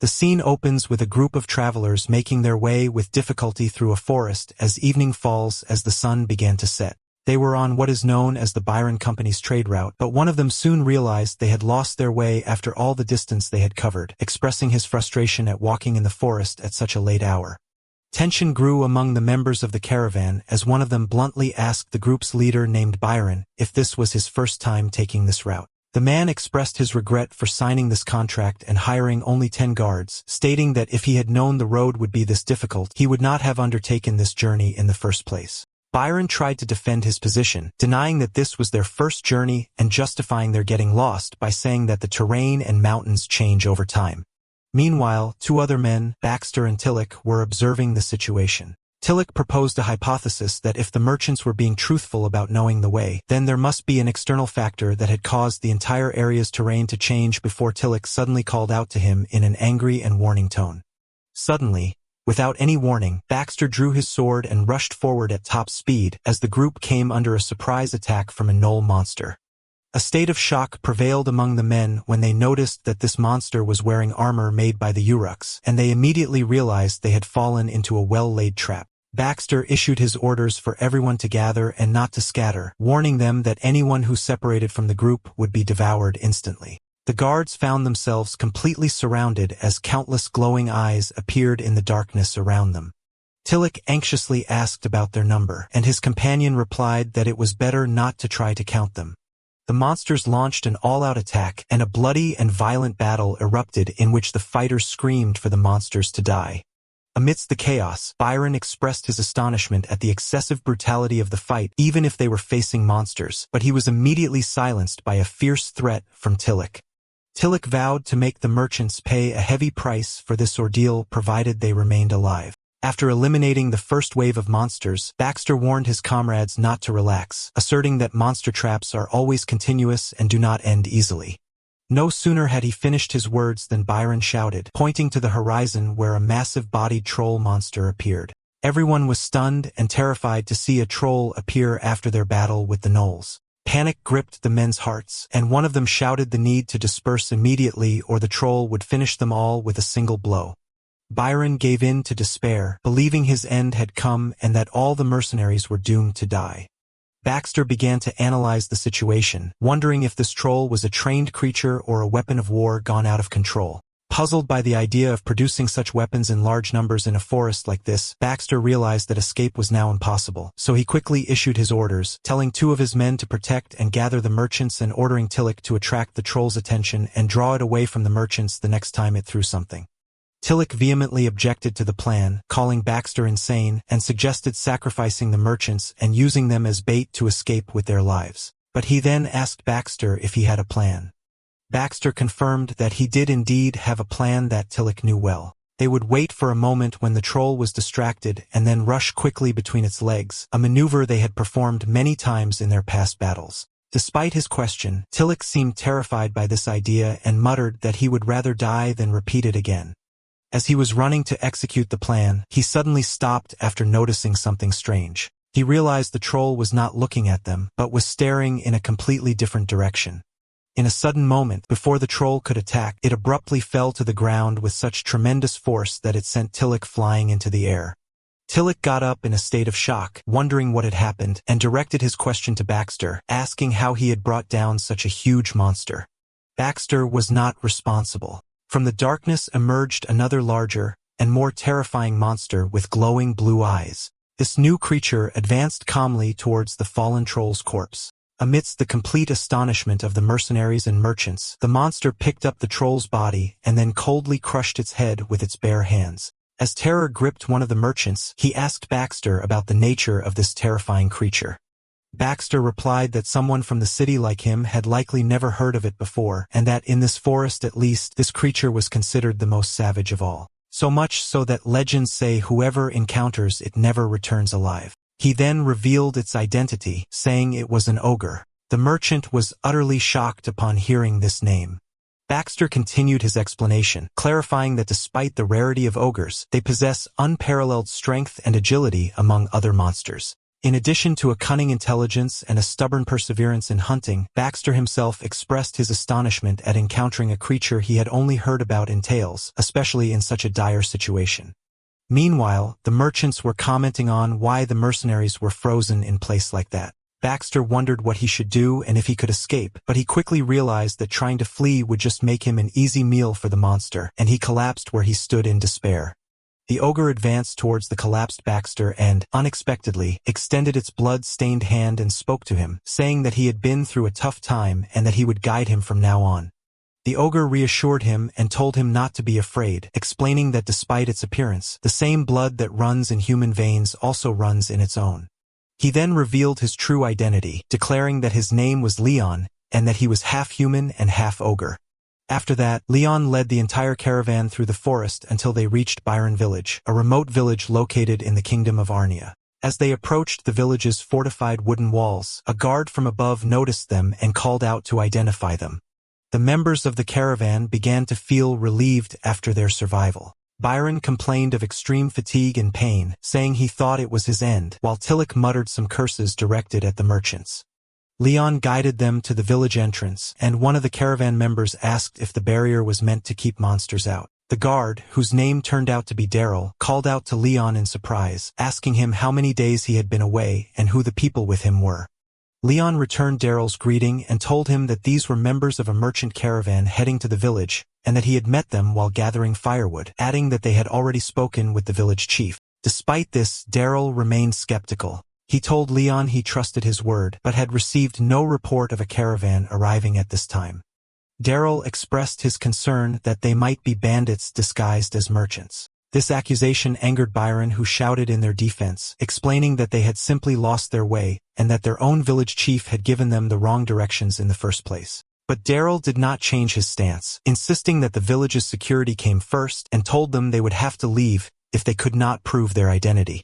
The scene opens with a group of travelers making their way with difficulty through a forest as evening falls as the sun began to set. They were on what is known as the Byron Company's trade route, but one of them soon realized they had lost their way after all the distance they had covered, expressing his frustration at walking in the forest at such a late hour. Tension grew among the members of the caravan as one of them bluntly asked the group's leader named Byron if this was his first time taking this route. The man expressed his regret for signing this contract and hiring only 10 guards, stating that if he had known the road would be this difficult, he would not have undertaken this journey in the first place. Byron tried to defend his position, denying that this was their first journey and justifying their getting lost by saying that the terrain and mountains change over time. Meanwhile, 2 other men, Baxter and Tillich, were observing the situation. Tillich proposed a hypothesis that if the merchants were being truthful about knowing the way, then there must be an external factor that had caused the entire area's terrain to change before Tillich suddenly called out to him in an angry and warning tone. Suddenly, without any warning, Baxter drew his sword and rushed forward at top speed as the group came under a surprise attack from a gnoll monster. A state of shock prevailed among the men when they noticed that this monster was wearing armor made by the Uruks, and they immediately realized they had fallen into a well-laid trap. Baxter issued his orders for everyone to gather and not to scatter, warning them that anyone who separated from the group would be devoured instantly. The guards found themselves completely surrounded as countless glowing eyes appeared in the darkness around them. Tillich anxiously asked about their number, and his companion replied that it was better not to try to count them. The monsters launched an all-out attack, and a bloody and violent battle erupted in which the fighters screamed for the monsters to die. Amidst the chaos, Byron expressed his astonishment at the excessive brutality of the fight, even if they were facing monsters, but he was immediately silenced by a fierce threat from Tillich. Tillich vowed to make the merchants pay a heavy price for this ordeal provided they remained alive. After eliminating the first wave of monsters, Baxter warned his comrades not to relax, asserting that monster traps are always continuous and do not end easily. No sooner had he finished his words than Byron shouted, pointing to the horizon where a massive-bodied troll monster appeared. Everyone was stunned and terrified to see a troll appear after their battle with the gnolls. Panic gripped the men's hearts, and one of them shouted the need to disperse immediately or the troll would finish them all with a single blow. Byron gave in to despair, believing his end had come and that all the mercenaries were doomed to die. Baxter began to analyze the situation, wondering if this troll was a trained creature or a weapon of war gone out of control. Puzzled by the idea of producing such weapons in large numbers in a forest like this, Baxter realized that escape was now impossible, so he quickly issued his orders, telling 2 of his men to protect and gather the merchants and ordering Tillich to attract the troll's attention and draw it away from the merchants the next time it threw something. Tillich vehemently objected to the plan, calling Baxter insane, and suggested sacrificing the merchants and using them as bait to escape with their lives. But he then asked Baxter if he had a plan. Baxter confirmed that he did indeed have a plan that Tillich knew well. They would wait for a moment when the troll was distracted and then rush quickly between its legs, a maneuver they had performed many times in their past battles. Despite his question, Tillich seemed terrified by this idea and muttered that he would rather die than repeat it again. As he was running to execute the plan, he suddenly stopped after noticing something strange. He realized the troll was not looking at them, but was staring in a completely different direction. In a sudden moment, before the troll could attack, it abruptly fell to the ground with such tremendous force that it sent Tillich flying into the air. Tillich got up in a state of shock, wondering what had happened, and directed his question to Baxter, asking how he had brought down such a huge monster. Baxter was not responsible. From the darkness emerged another larger and more terrifying monster with glowing blue eyes. This new creature advanced calmly towards the fallen troll's corpse. Amidst the complete astonishment of the mercenaries and merchants, the monster picked up the troll's body and then coldly crushed its head with its bare hands. As terror gripped one of the merchants, he asked Baxter about the nature of this terrifying creature. Baxter replied that someone from the city like him had likely never heard of it before, and that in this forest at least, this creature was considered the most savage of all. So much so that legends say whoever encounters it never returns alive. He then revealed its identity, saying it was an ogre. The merchant was utterly shocked upon hearing this name. Baxter continued his explanation, clarifying that despite the rarity of ogres, they possess unparalleled strength and agility among other monsters. In addition to a cunning intelligence and a stubborn perseverance in hunting, Baxter himself expressed his astonishment at encountering a creature he had only heard about in tales, especially in such a dire situation. Meanwhile, the merchants were commenting on why the mercenaries were frozen in place like that. Baxter wondered what he should do and if he could escape, but he quickly realized that trying to flee would just make him an easy meal for the monster, and he collapsed where he stood in despair. The ogre advanced towards the collapsed Baxter and, unexpectedly, extended its blood-stained hand and spoke to him, saying that he had been through a tough time and that he would guide him from now on. The ogre reassured him and told him not to be afraid, explaining that despite its appearance, the same blood that runs in human veins also runs in its own. He then revealed his true identity, declaring that his name was Leon, and that he was half human and half ogre. After that, Leon led the entire caravan through the forest until they reached Byron Village, a remote village located in the kingdom of Arnia. As they approached the village's fortified wooden walls, a guard from above noticed them and called out to identify them. The members of the caravan began to feel relieved after their survival. Byron complained of extreme fatigue and pain, saying he thought it was his end, while Tillich muttered some curses directed at the merchants. Leon guided them to the village entrance, and one of the caravan members asked if the barrier was meant to keep monsters out. The guard, whose name turned out to be Daryl, called out to Leon in surprise, asking him how many days he had been away and who the people with him were. Leon returned Daryl's greeting and told him that these were members of a merchant caravan heading to the village, and that he had met them while gathering firewood, adding that they had already spoken with the village chief. Despite this, Daryl remained skeptical. He told Leon he trusted his word, but had received no report of a caravan arriving at this time. Daryl expressed his concern that they might be bandits disguised as merchants. This accusation angered Byron, who shouted in their defense, explaining that they had simply lost their way, and that their own village chief had given them the wrong directions in the first place. But Daryl did not change his stance, insisting that the village's security came first and told them they would have to leave if they could not prove their identity.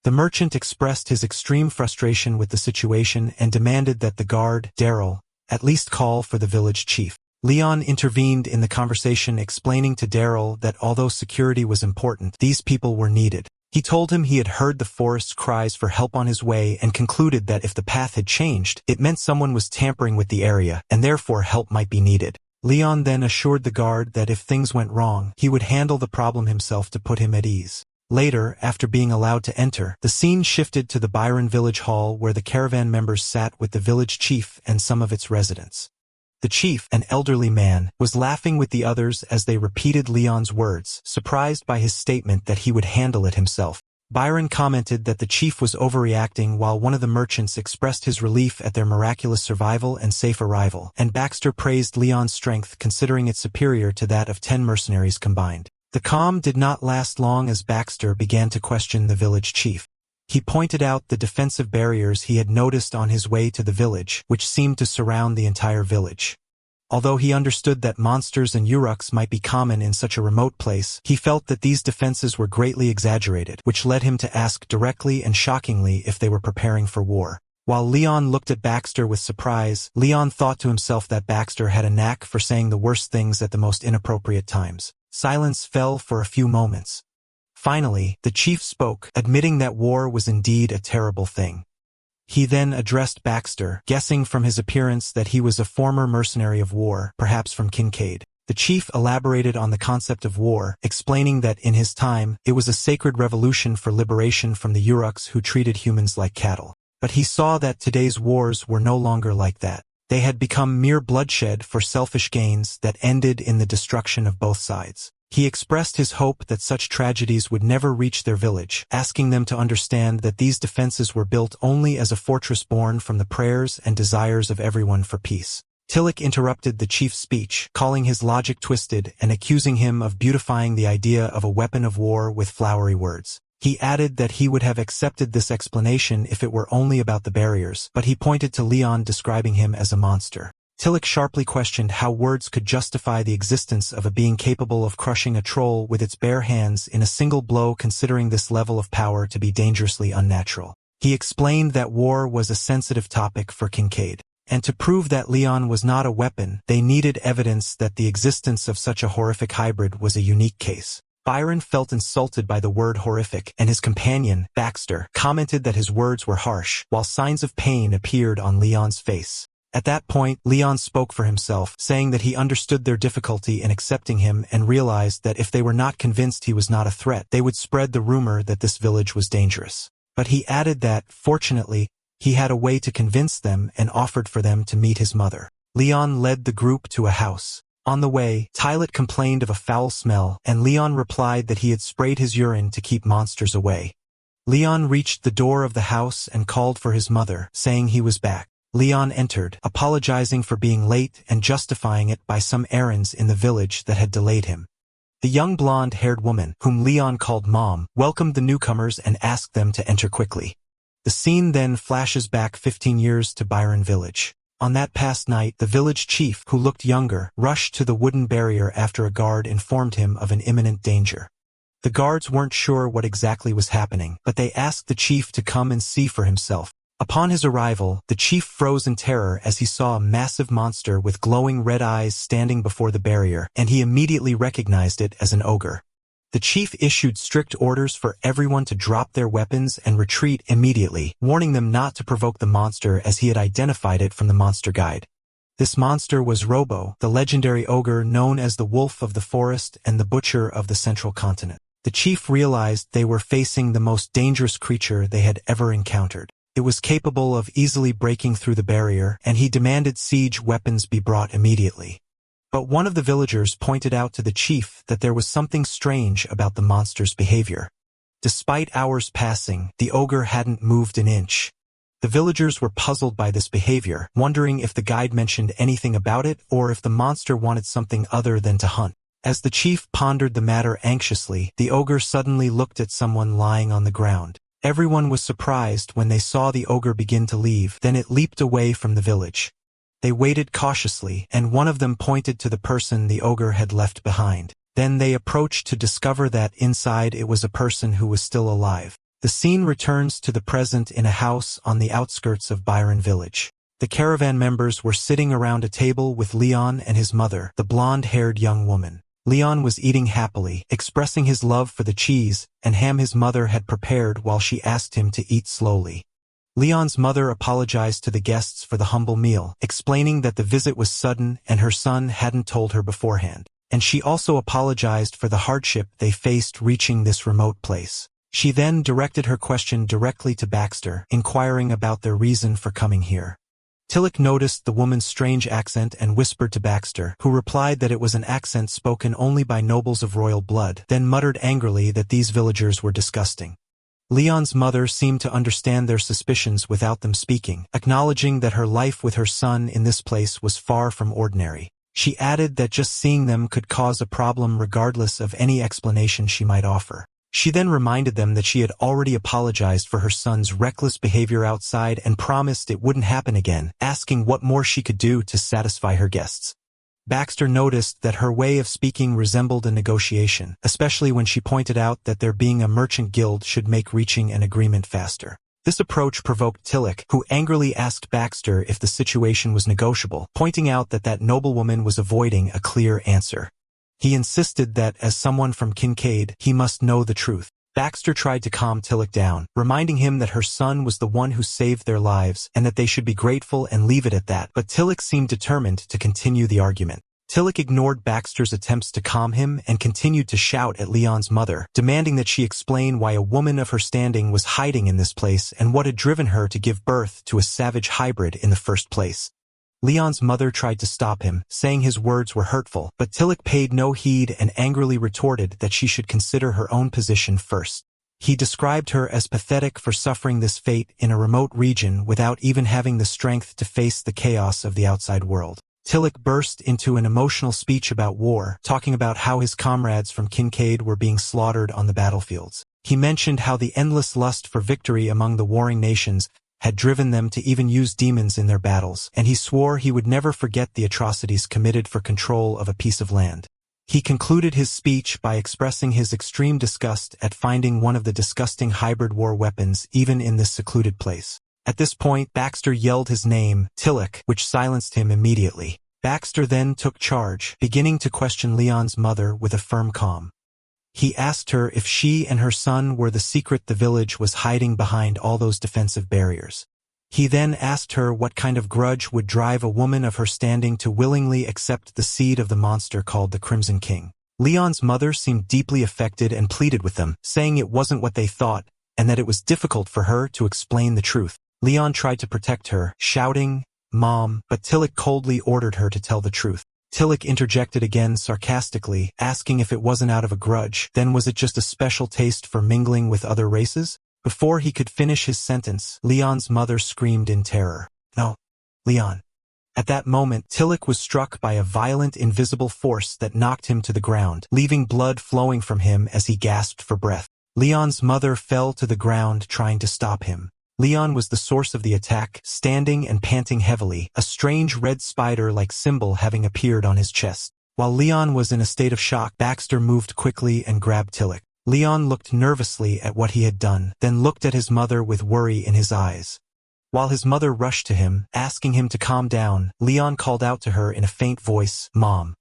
The merchant expressed his extreme frustration with the situation and demanded that the guard, Daryl, at least call for the village chief. Leon intervened in the conversation, explaining to Daryl that although security was important, these people were needed. He told him he had heard the forest's cries for help on his way and concluded that if the path had changed, it meant someone was tampering with the area, and therefore help might be needed. Leon then assured the guard that if things went wrong, he would handle the problem himself to put him at ease. Later, after being allowed to enter, the scene shifted to the Byron Village Hall where the caravan members sat with the village chief and some of its residents. The chief, an elderly man, was laughing with the others as they repeated Leon's words, surprised by his statement that he would handle it himself. Byron commented that the chief was overreacting, while one of the merchants expressed his relief at their miraculous survival and safe arrival, and Baxter praised Leon's strength, considering it superior to that of 10 mercenaries combined. The calm did not last long as Baxter began to question the village chief. He pointed out the defensive barriers he had noticed on his way to the village, which seemed to surround the entire village. Although he understood that monsters and uruks might be common in such a remote place, he felt that these defenses were greatly exaggerated, which led him to ask directly and shockingly if they were preparing for war. While Leon looked at Baxter with surprise, Leon thought to himself that Baxter had a knack for saying the worst things at the most inappropriate times. Silence fell for a few moments. Finally, the chief spoke, admitting that war was indeed a terrible thing. He then addressed Baxter, guessing from his appearance that he was a former mercenary of war, perhaps from Kincaid. The chief elaborated on the concept of war, explaining that in his time, it was a sacred revolution for liberation from the uruks who treated humans like cattle. But he saw that today's wars were no longer like that. They had become mere bloodshed for selfish gains that ended in the destruction of both sides. He expressed his hope that such tragedies would never reach their village, asking them to understand that these defenses were built only as a fortress born from the prayers and desires of everyone for peace. Tillich interrupted the chief's speech, calling his logic twisted and accusing him of beautifying the idea of a weapon of war with flowery words. He added that he would have accepted this explanation if it were only about the barriers, but he pointed to Leon, describing him as a monster. Tillich sharply questioned how words could justify the existence of a being capable of crushing a troll with its bare hands in a single blow, considering this level of power to be dangerously unnatural. He explained that war was a sensitive topic for Kincaid, and to prove that Leon was not a weapon, they needed evidence that the existence of such a horrific hybrid was a unique case. Byron felt insulted by the word horrific, and his companion, Baxter, commented that his words were harsh, while signs of pain appeared on Leon's face. At that point, Leon spoke for himself, saying that he understood their difficulty in accepting him and realized that if they were not convinced he was not a threat, they would spread the rumor that this village was dangerous. But he added that, fortunately, he had a way to convince them and offered for them to meet his mother. Leon led the group to a house. On the way, Tylet complained of a foul smell, and Leon replied that he had sprayed his urine to keep monsters away. Leon reached the door of the house and called for his mother, saying he was back. Leon entered, apologizing for being late and justifying it by some errands in the village that had delayed him. The young blonde-haired woman, whom Leon called Mom, welcomed the newcomers and asked them to enter quickly. The scene then flashes back 15 years to Byron Village. On that past night, the village chief, who looked younger, rushed to the wooden barrier after a guard informed him of an imminent danger. The guards weren't sure what exactly was happening, but they asked the chief to come and see for himself. Upon his arrival, the chief froze in terror as he saw a massive monster with glowing red eyes standing before the barrier, and he immediately recognized it as an ogre. The chief issued strict orders for everyone to drop their weapons and retreat immediately, warning them not to provoke the monster as he had identified it from the monster guide. This monster was Robo, the legendary ogre known as the Wolf of the Forest and the Butcher of the Central Continent. The chief realized they were facing the most dangerous creature they had ever encountered. It was capable of easily breaking through the barrier, and he demanded siege weapons be brought immediately. But one of the villagers pointed out to the chief that there was something strange about the monster's behavior. Despite hours passing, the ogre hadn't moved an inch. The villagers were puzzled by this behavior, wondering if the guide mentioned anything about it or if the monster wanted something other than to hunt. As the chief pondered the matter anxiously, the ogre suddenly looked at someone lying on the ground. Everyone was surprised when they saw the ogre begin to leave, then it leaped away from the village. They waited cautiously, and one of them pointed to the person the ogre had left behind. Then they approached to discover that inside it was a person who was still alive. The scene returns to the present in a house on the outskirts of Byron Village. The caravan members were sitting around a table with Leon and his mother, the blonde-haired young woman. Leon was eating happily, expressing his love for the cheese and ham his mother had prepared while she asked him to eat slowly. Leon's mother apologized to the guests for the humble meal, explaining that the visit was sudden and her son hadn't told her beforehand. And she also apologized for the hardship they faced reaching this remote place. She then directed her question directly to Baxter, inquiring about their reason for coming here. Tillich noticed the woman's strange accent and whispered to Baxter, who replied that it was an accent spoken only by nobles of royal blood, then muttered angrily that these villagers were disgusting. Leon's mother seemed to understand their suspicions without them speaking, acknowledging that her life with her son in this place was far from ordinary. She added that just seeing them could cause a problem regardless of any explanation she might offer. She then reminded them that she had already apologized for her son's reckless behavior outside and promised it wouldn't happen again, asking what more she could do to satisfy her guests. Baxter noticed that her way of speaking resembled a negotiation, especially when she pointed out that there being a merchant guild should make reaching an agreement faster. This approach provoked Tillich, who angrily asked Baxter if the situation was negotiable, pointing out that noblewoman was avoiding a clear answer. He insisted that, as someone from Kincaid, he must know the truth. Baxter tried to calm Tillich down, reminding him that her son was the one who saved their lives and that they should be grateful and leave it at that, but Tillich seemed determined to continue the argument. Tillich ignored Baxter's attempts to calm him and continued to shout at Leon's mother, demanding that she explain why a woman of her standing was hiding in this place and what had driven her to give birth to a savage hybrid in the first place. Leon's mother tried to stop him, saying his words were hurtful, but Tillich paid no heed and angrily retorted that she should consider her own position first. He described her as pathetic for suffering this fate in a remote region without even having the strength to face the chaos of the outside world. Tillich burst into an emotional speech about war, talking about how his comrades from Kincaid were being slaughtered on the battlefields. He mentioned how the endless lust for victory among the warring nations had driven them to even use demons in their battles, and he swore he would never forget the atrocities committed for control of a piece of land. He concluded his speech by expressing his extreme disgust at finding one of the disgusting hybrid war weapons even in this secluded place. At this point, Baxter yelled his name, Tillich, which silenced him immediately. Baxter then took charge, beginning to question Leon's mother with a firm calm. He asked her if she and her son were the secret the village was hiding behind all those defensive barriers. He then asked her what kind of grudge would drive a woman of her standing to willingly accept the seed of the monster called the Crimson King. Leon's mother seemed deeply affected and pleaded with them, saying it wasn't what they thought, and that it was difficult for her to explain the truth. Leon tried to protect her, shouting, "Mom," but Tillich coldly ordered her to tell the truth. Tillich interjected again sarcastically, asking if it wasn't out of a grudge, then was it just a special taste for mingling with other races? Before he could finish his sentence, Leon's mother screamed in terror, "No, Leon." At that moment, Tillich was struck by a violent invisible force that knocked him to the ground, leaving blood flowing from him as he gasped for breath. Leon's mother fell to the ground trying to stop him. Leon was the source of the attack, standing and panting heavily, a strange red spider-like symbol having appeared on his chest. While Leon was in a state of shock, Baxter moved quickly and grabbed Tillich. Leon looked nervously at what he had done, then looked at his mother with worry in his eyes. While his mother rushed to him, asking him to calm down, Leon called out to her in a faint voice, "Mom."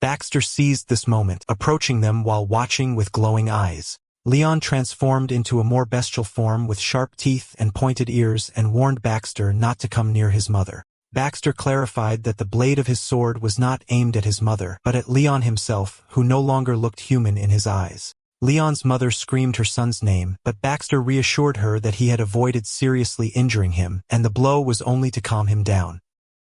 Baxter seized this moment, approaching them while watching with glowing eyes. Leon transformed into a more bestial form with sharp teeth and pointed ears and warned Baxter not to come near his mother. Baxter clarified that the blade of his sword was not aimed at his mother, but at Leon himself, who no longer looked human in his eyes. Leon's mother screamed her son's name, but Baxter reassured her that he had avoided seriously injuring him, and the blow was only to calm him down.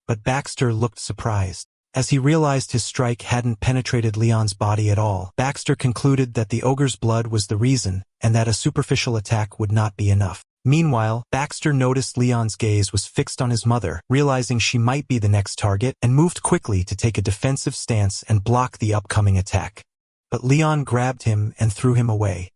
But Baxter looked surprised. As he realized his strike hadn't penetrated Leon's body at all, Baxter concluded that the ogre's blood was the reason, and that a superficial attack would not be enough. Meanwhile, Baxter noticed Leon's gaze was fixed on his mother, realizing she might be the next target, and moved quickly to take a defensive stance and block the upcoming attack. But Leon grabbed him and threw him away.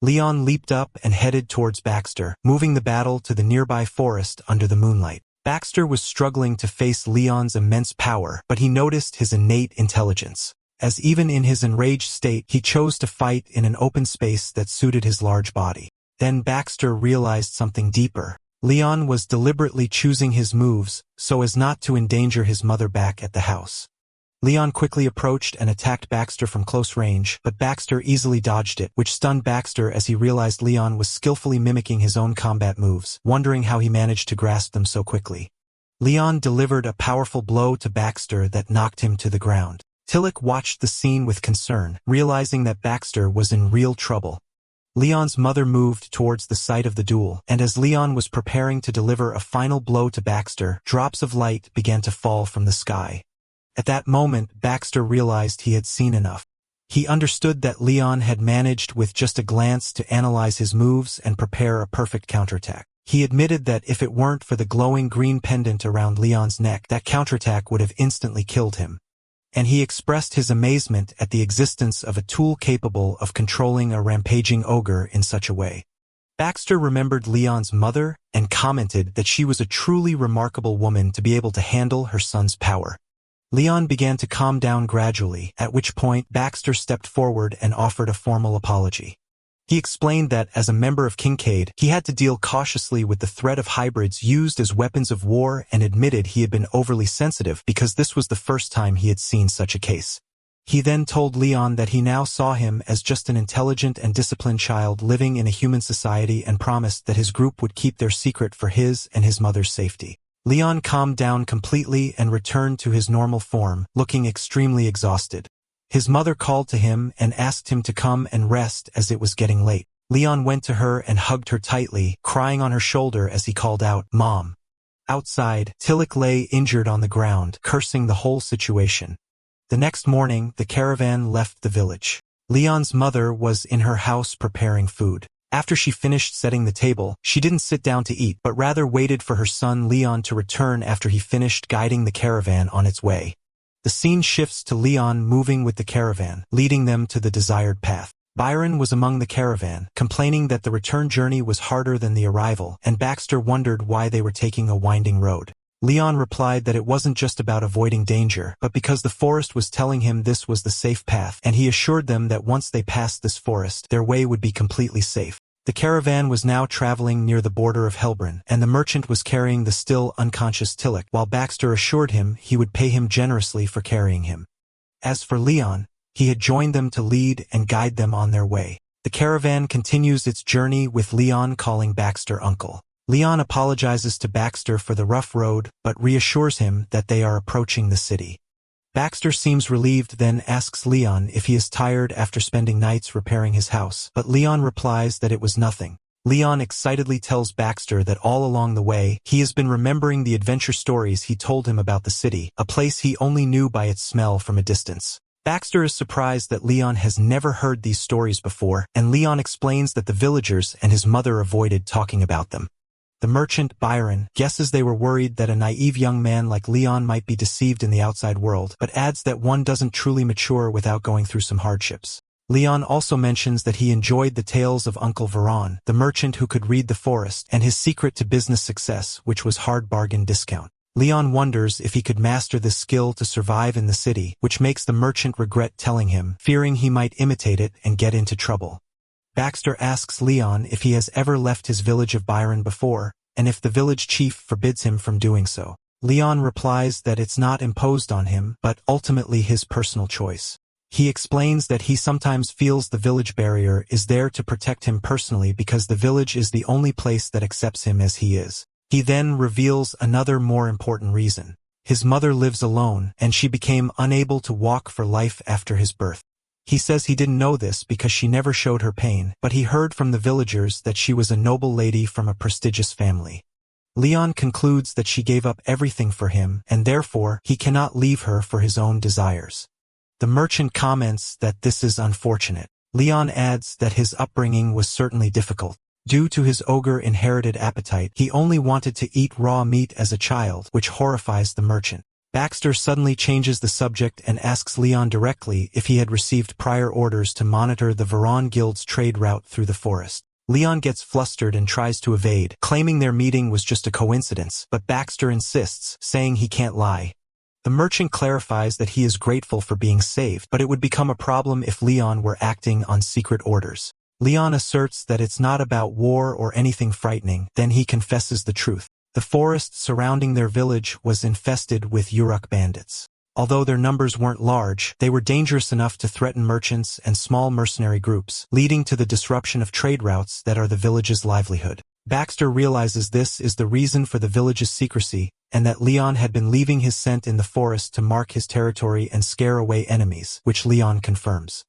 Leon leaped up and headed towards Baxter, moving the battle to the nearby forest under the moonlight. Baxter was struggling to face Leon's immense power, but he noticed his innate intelligence. As even in his enraged state, he chose to fight in an open space that suited his large body. Then Baxter realized something deeper. Leon was deliberately choosing his moves so as not to endanger his mother back at the house. Leon quickly approached and attacked Baxter from close range, but Baxter easily dodged it, which stunned Baxter as he realized Leon was skillfully mimicking his own combat moves, wondering how he managed to grasp them so quickly. Leon delivered a powerful blow to Baxter that knocked him to the ground. Tillich watched the scene with concern, realizing that Baxter was in real trouble. Leon's mother moved towards the site of the duel, and as Leon was preparing to deliver a final blow to Baxter, drops of light began to fall from the sky. At that moment, Baxter realized he had seen enough. He understood that Leon had managed with just a glance to analyze his moves and prepare a perfect counterattack. He admitted that if it weren't for the glowing green pendant around Leon's neck, that counterattack would have instantly killed him. And he expressed his amazement at the existence of a tool capable of controlling a rampaging ogre in such a way. Baxter remembered Leon's mother and commented that she was a truly remarkable woman to be able to handle her son's power. Leon began to calm down gradually, at which point Baxter stepped forward and offered a formal apology. He explained that, as a member of Kincaid, he had to deal cautiously with the threat of hybrids used as weapons of war and admitted he had been overly sensitive because this was the first time he had seen such a case. He then told Leon that he now saw him as just an intelligent and disciplined child living in a human society and promised that his group would keep their secret for his and his mother's safety. Leon calmed down completely and returned to his normal form, looking extremely exhausted. His mother called to him and asked him to come and rest as it was getting late. Leon went to her and hugged her tightly, crying on her shoulder as he called out, "Mom." Outside, Tillich lay injured on the ground, cursing the whole situation. The next morning, the caravan left the village. Leon's mother was in her house preparing food. After she finished setting the table, she didn't sit down to eat, but rather waited for her son Leon to return after he finished guiding the caravan on its way. The scene shifts to Leon moving with the caravan, leading them to the desired path. Byron was among the caravan, complaining that the return journey was harder than the arrival, and Baxter wondered why they were taking a winding road. Leon replied that it wasn't just about avoiding danger, but because the forest was telling him this was the safe path, and he assured them that once they passed this forest, their way would be completely safe. The caravan was now traveling near the border of Helbron, and the merchant was carrying the still unconscious Tillich, while Baxter assured him he would pay him generously for carrying him. As for Leon, He had joined them to lead and guide them on their way. The caravan continues its journey with Leon calling Baxter uncle. Leon apologizes to Baxter for the rough road, but reassures him that they are approaching the city. Baxter seems relieved, then asks Leon if he is tired after spending nights repairing his house, but Leon replies that it was nothing. Leon excitedly tells Baxter that all along the way, he has been remembering the adventure stories he told him about the city, a place he only knew by its smell from a distance. Baxter is surprised that Leon has never heard these stories before, and Leon explains that the villagers and his mother avoided talking about them. The merchant, Byron, guesses they were worried that a naive young man like Leon might be deceived in the outside world, but adds that one doesn't truly mature without going through some hardships. Leon also mentions that he enjoyed the tales of Uncle Veron, the merchant who could read the forest, and his secret to business success, which was hard bargain discount. Leon wonders if he could master this skill to survive in the city, which makes the merchant regret telling him, fearing he might imitate it and get into trouble. Baxter asks Leon if he has ever left his village of Byron before, and if the village chief forbids him from doing so. Leon replies that it's not imposed on him, but ultimately his personal choice. He explains that he sometimes feels the village barrier is there to protect him personally because the village is the only place that accepts him as he is. He then reveals another more important reason. His mother lives alone, and she became unable to walk for life after his birth. He says he didn't know this because she never showed her pain, but he heard from the villagers that she was a noble lady from a prestigious family. Leon concludes that she gave up everything for him, and therefore, he cannot leave her for his own desires. The merchant comments that this is unfortunate. Leon adds that his upbringing was certainly difficult. Due to his ogre-inherited appetite, he only wanted to eat raw meat as a child, which horrifies the merchant. Baxter suddenly changes the subject and asks Leon directly if he had received prior orders to monitor the Veron Guild's trade route through the forest. Leon gets flustered and tries to evade, claiming their meeting was just a coincidence, but Baxter insists, saying he can't lie. The merchant clarifies that he is grateful for being saved, but it would become a problem if Leon were acting on secret orders. Leon asserts that it's not about war or anything frightening, then he confesses the truth. The forest surrounding their village was infested with Uruk bandits. Although their numbers weren't large, they were dangerous enough to threaten merchants and small mercenary groups, leading to the disruption of trade routes that are the village's livelihood. Baxter realizes this is the reason for the village's secrecy, and that Leon had been leaving his scent in the forest to mark his territory and scare away enemies, which Leon confirms.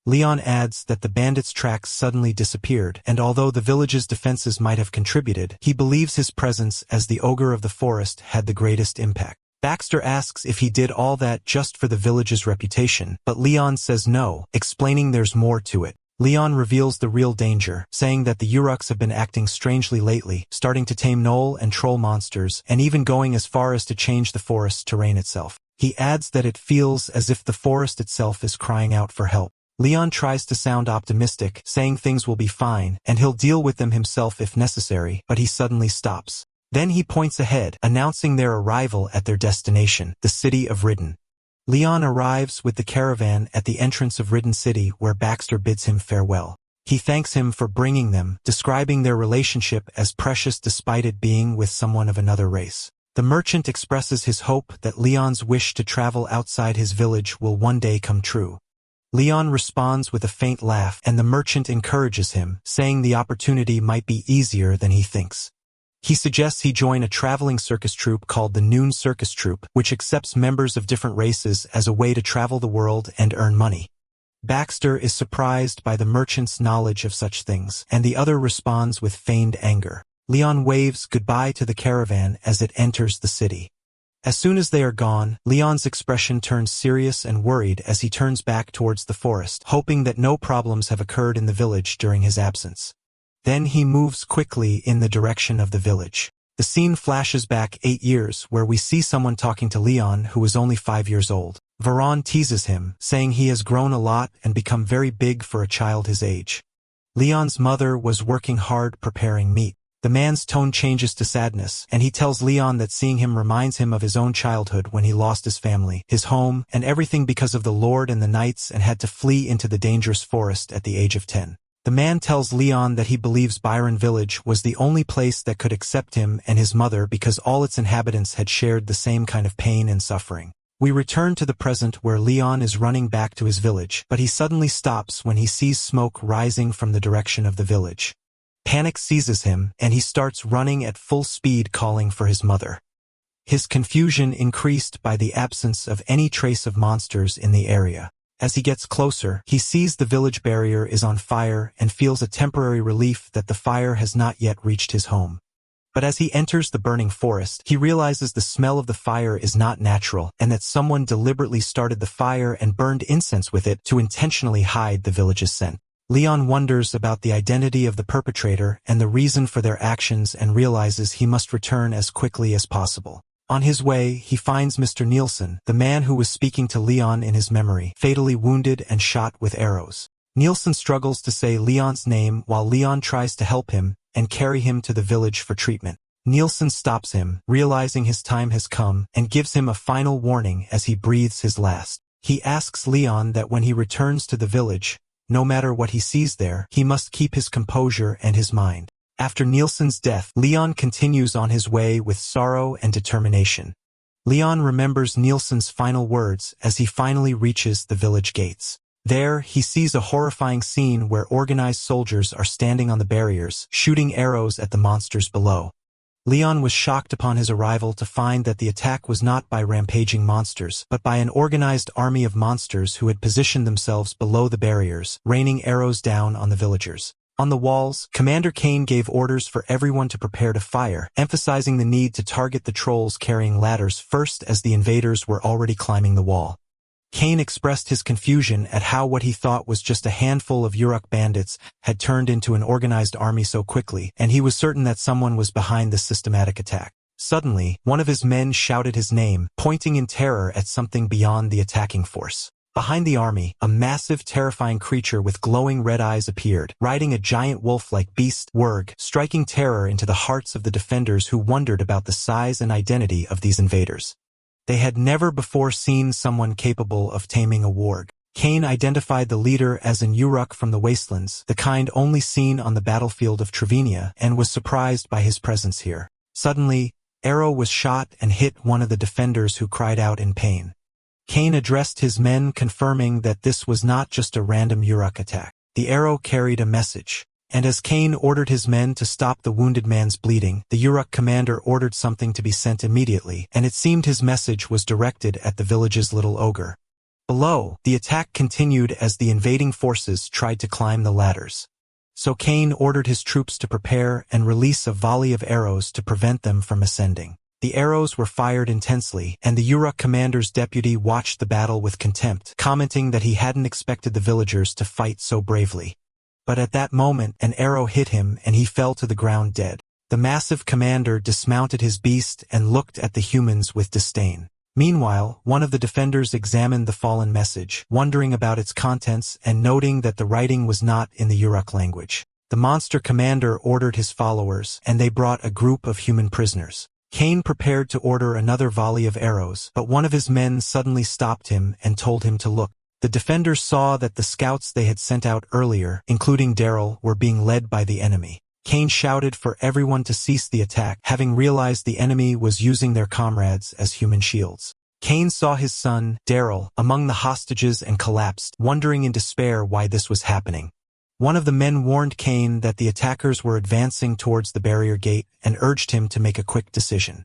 Leon adds that the bandits' tracks suddenly disappeared, and although the village's defenses might have contributed, he believes his presence as the ogre of the forest had the greatest impact. Baxter asks if he did all that just for the village's reputation, but Leon says no, explaining there's more to it. Leon reveals the real danger, saying that the Uruks have been acting strangely lately, starting to tame gnoll and troll monsters, and even going as far as to change the forest's terrain itself. He adds that it feels as if the forest itself is crying out for help. Leon tries to sound optimistic, saying things will be fine, and he'll deal with them himself if necessary, but he suddenly stops. Then he points ahead, announcing their arrival at their destination, the city of Ridden. Leon arrives with the caravan at the entrance of Ridden City where Baxter bids him farewell. He thanks him for bringing them, describing their relationship as precious despite it being with someone of another race. The merchant expresses his hope that Leon's wish to travel outside his village will one day come true. Leon responds with a faint laugh, and the merchant encourages him, saying the opportunity might be easier than he thinks. He suggests he join a traveling circus troupe called the Noon Circus Troupe, which accepts members of different races as a way to travel the world and earn money. Baxter is surprised by the merchant's knowledge of such things, and the other responds with feigned anger. Leon waves goodbye to the caravan as it enters the city. As soon as they are gone, Leon's expression turns serious and worried as he turns back towards the forest, hoping that no problems have occurred in the village during his absence. Then he moves quickly in the direction of the village. The scene flashes back 8 years where we see someone talking to Leon who was only 5 years old. Veron teases him, saying he has grown a lot and become very big for a child his age. Leon's mother was working hard preparing meat. The man's tone changes to sadness, and he tells Leon that seeing him reminds him of his own childhood when he lost his family, his home, and everything because of the Lord and the Knights and had to flee into the dangerous forest at the age of 10. The man tells Leon that he believes Byron Village was the only place that could accept him and his mother because all its inhabitants had shared the same kind of pain and suffering. We return to the present where Leon is running back to his village, but he suddenly stops when he sees smoke rising from the direction of the village. Panic seizes him, and he starts running at full speed calling for his mother. His confusion increased by the absence of any trace of monsters in the area. As he gets closer, he sees the village barrier is on fire and feels a temporary relief that the fire has not yet reached his home. But as he enters the burning forest, he realizes the smell of the fire is not natural and that someone deliberately started the fire and burned incense with it to intentionally hide the village's scent. Leon wonders about the identity of the perpetrator and the reason for their actions and realizes he must return as quickly as possible. On his way, he finds Mr. Nielsen, the man who was speaking to Leon in his memory, fatally wounded and shot with arrows. Nielsen struggles to say Leon's name while Leon tries to help him and carry him to the village for treatment. Nielsen stops him, realizing his time has come, and gives him a final warning as he breathes his last. He asks Leon that when he returns to the village, no matter what he sees there, he must keep his composure and his mind. After Nielsen's death, Leon continues on his way with sorrow and determination. Leon remembers Nielsen's final words as he finally reaches the village gates. There, he sees a horrifying scene where organized soldiers are standing on the barriers, shooting arrows at the monsters below. Leon was shocked upon his arrival to find that the attack was not by rampaging monsters, but by an organized army of monsters who had positioned themselves below the barriers, raining arrows down on the villagers. On the walls, Commander Kane gave orders for everyone to prepare to fire, emphasizing the need to target the trolls carrying ladders first as the invaders were already climbing the wall. Kane expressed his confusion at how what he thought was just a handful of Uruk bandits had turned into an organized army so quickly, and he was certain that someone was behind this systematic attack. Suddenly, one of his men shouted his name, pointing in terror at something beyond the attacking force. Behind the army, a massive, terrifying creature with glowing red eyes appeared, riding a giant wolf-like beast, Wurg, striking terror into the hearts of the defenders who wondered about the size and identity of these invaders. They had never before seen someone capable of taming a warg. Kane identified the leader as an Uruk from the wastelands, the kind only seen on the battlefield of Trevenia, and was surprised by his presence here. Suddenly, arrow was shot and hit one of the defenders who cried out in pain. Kane addressed his men confirming that this was not just a random Uruk attack. The arrow carried a message. And as Kane ordered his men to stop the wounded man's bleeding, the Uruk commander ordered something to be sent immediately, and it seemed his message was directed at the village's little ogre. Below, the attack continued as the invading forces tried to climb the ladders. So Kane ordered his troops to prepare and release a volley of arrows to prevent them from ascending. The arrows were fired intensely, and the Uruk commander's deputy watched the battle with contempt, commenting that he hadn't expected the villagers to fight so bravely. But at that moment, an arrow hit him and he fell to the ground dead. The massive commander dismounted his beast and looked at the humans with disdain. Meanwhile, one of the defenders examined the fallen message, wondering about its contents and noting that the writing was not in the Uruk language. The monster commander ordered his followers, and they brought a group of human prisoners. Kane prepared to order another volley of arrows, but one of his men suddenly stopped him and told him to look. The defenders saw that the scouts they had sent out earlier, including Daryl, were being led by the enemy. Kane shouted for everyone to cease the attack, having realized the enemy was using their comrades as human shields. Kane saw his son, Daryl, among the hostages and collapsed, wondering in despair why this was happening. One of the men warned Kane that the attackers were advancing towards the barrier gate and urged him to make a quick decision.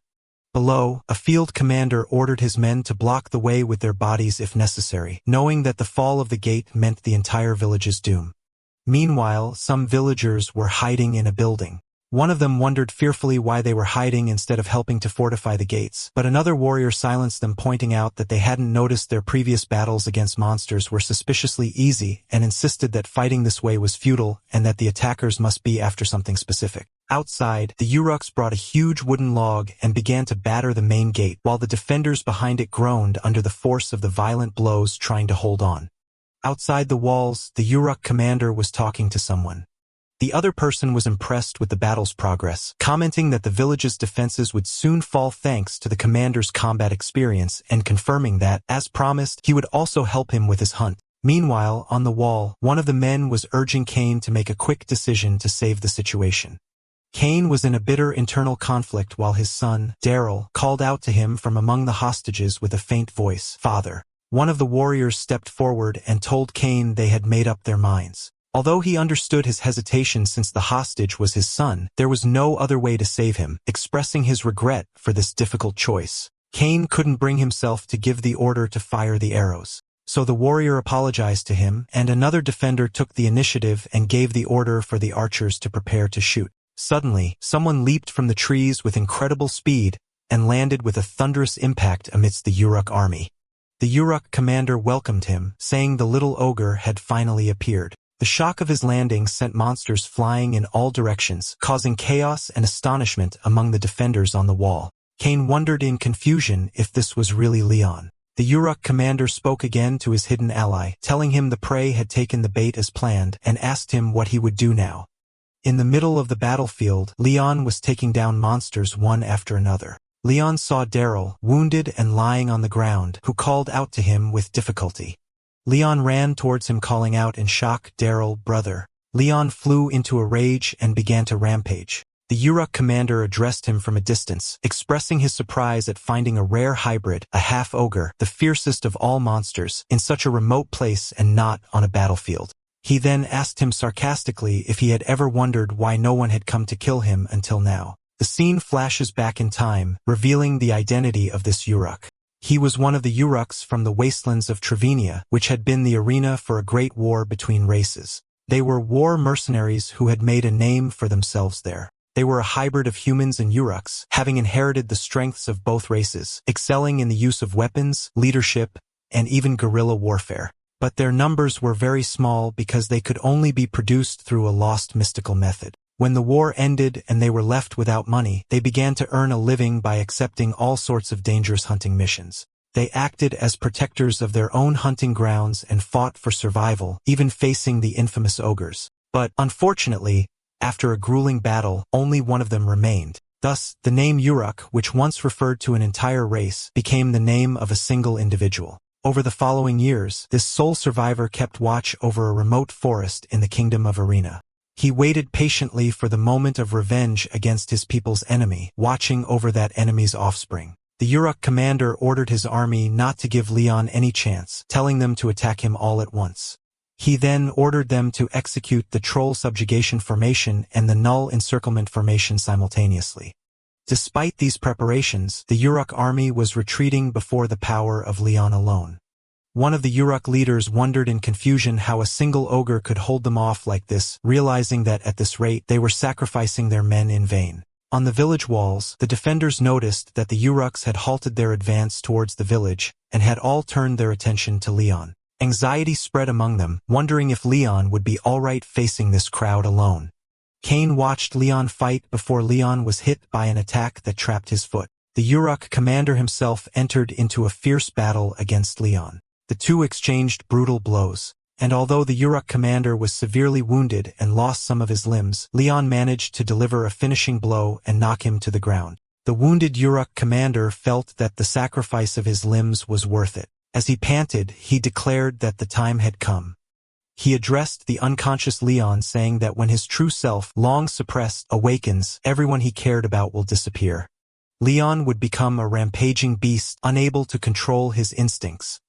Below, a field commander ordered his men to block the way with their bodies if necessary, knowing that the fall of the gate meant the entire village's doom. Meanwhile, some villagers were hiding in a building. One of them wondered fearfully why they were hiding instead of helping to fortify the gates, but another warrior silenced them, pointing out that they hadn't noticed their previous battles against monsters were suspiciously easy and insisted that fighting this way was futile and that the attackers must be after something specific. Outside, the Uruks brought a huge wooden log and began to batter the main gate, while the defenders behind it groaned under the force of the violent blows trying to hold on. Outside the walls, the Uruk commander was talking to someone. The other person was impressed with the battle's progress, commenting that the village's defenses would soon fall thanks to the commander's combat experience and confirming that, as promised, he would also help him with his hunt. Meanwhile, on the wall, one of the men was urging Kane to make a quick decision to save the situation. Cain was in a bitter internal conflict while his son, Daryl, called out to him from among the hostages with a faint voice, "Father." One of the warriors stepped forward and told Cain they had made up their minds. Although he understood his hesitation since the hostage was his son, there was no other way to save him, expressing his regret for this difficult choice. Cain couldn't bring himself to give the order to fire the arrows. So the warrior apologized to him, and another defender took the initiative and gave the order for the archers to prepare to shoot. Suddenly, someone leaped from the trees with incredible speed and landed with a thunderous impact amidst the Uruk army. The Uruk commander welcomed him, saying the little ogre had finally appeared. The shock of his landing sent monsters flying in all directions, causing chaos and astonishment among the defenders on the wall. Cain wondered in confusion if this was really Leon. The Uruk commander spoke again to his hidden ally, telling him the prey had taken the bait as planned, and asked him what he would do now. In the middle of the battlefield, Leon was taking down monsters one after another. Leon saw Daryl, wounded and lying on the ground, who called out to him with difficulty. Leon ran towards him calling out in shock, "Daryl, brother." Leon flew into a rage and began to rampage. The Uruk commander addressed him from a distance, expressing his surprise at finding a rare hybrid, a half-ogre, the fiercest of all monsters, in such a remote place and not on a battlefield. He then asked him sarcastically if he had ever wondered why no one had come to kill him until now. The scene flashes back in time, revealing the identity of this Uruk. He was one of the Uruks from the wastelands of Trevenia, which had been the arena for a great war between races. They were war mercenaries who had made a name for themselves there. They were a hybrid of humans and Uruks, having inherited the strengths of both races, excelling in the use of weapons, leadership, and even guerrilla warfare. But their numbers were very small because they could only be produced through a lost mystical method. When the war ended and they were left without money, they began to earn a living by accepting all sorts of dangerous hunting missions. They acted as protectors of their own hunting grounds and fought for survival, even facing the infamous ogres. But, unfortunately, after a grueling battle, only one of them remained. Thus, the name Uruk, which once referred to an entire race, became the name of a single individual. Over the following years, this sole survivor kept watch over a remote forest in the kingdom of Arena. He waited patiently for the moment of revenge against his people's enemy, watching over that enemy's offspring. The Uruk commander ordered his army not to give Leon any chance, telling them to attack him all at once. He then ordered them to execute the Troll Subjugation Formation and the Null Encirclement Formation simultaneously. Despite these preparations, the Uruk army was retreating before the power of Leon alone. One of the Uruk leaders wondered in confusion how a single ogre could hold them off like this, realizing that at this rate they were sacrificing their men in vain. On the village walls, the defenders noticed that the Uruks had halted their advance towards the village and had all turned their attention to Leon. Anxiety spread among them, wondering if Leon would be alright facing this crowd alone. Cain watched Leon fight before Leon was hit by an attack that trapped his foot. The Uruk commander himself entered into a fierce battle against Leon. The two exchanged brutal blows, and although the Uruk commander was severely wounded and lost some of his limbs, Leon managed to deliver a finishing blow and knock him to the ground. The wounded Uruk commander felt that the sacrifice of his limbs was worth it. As he panted, he declared that the time had come. He addressed the unconscious Leon, saying that when his true self, long suppressed, awakens, everyone he cared about will disappear. Leon would become a rampaging beast, unable to control his instincts.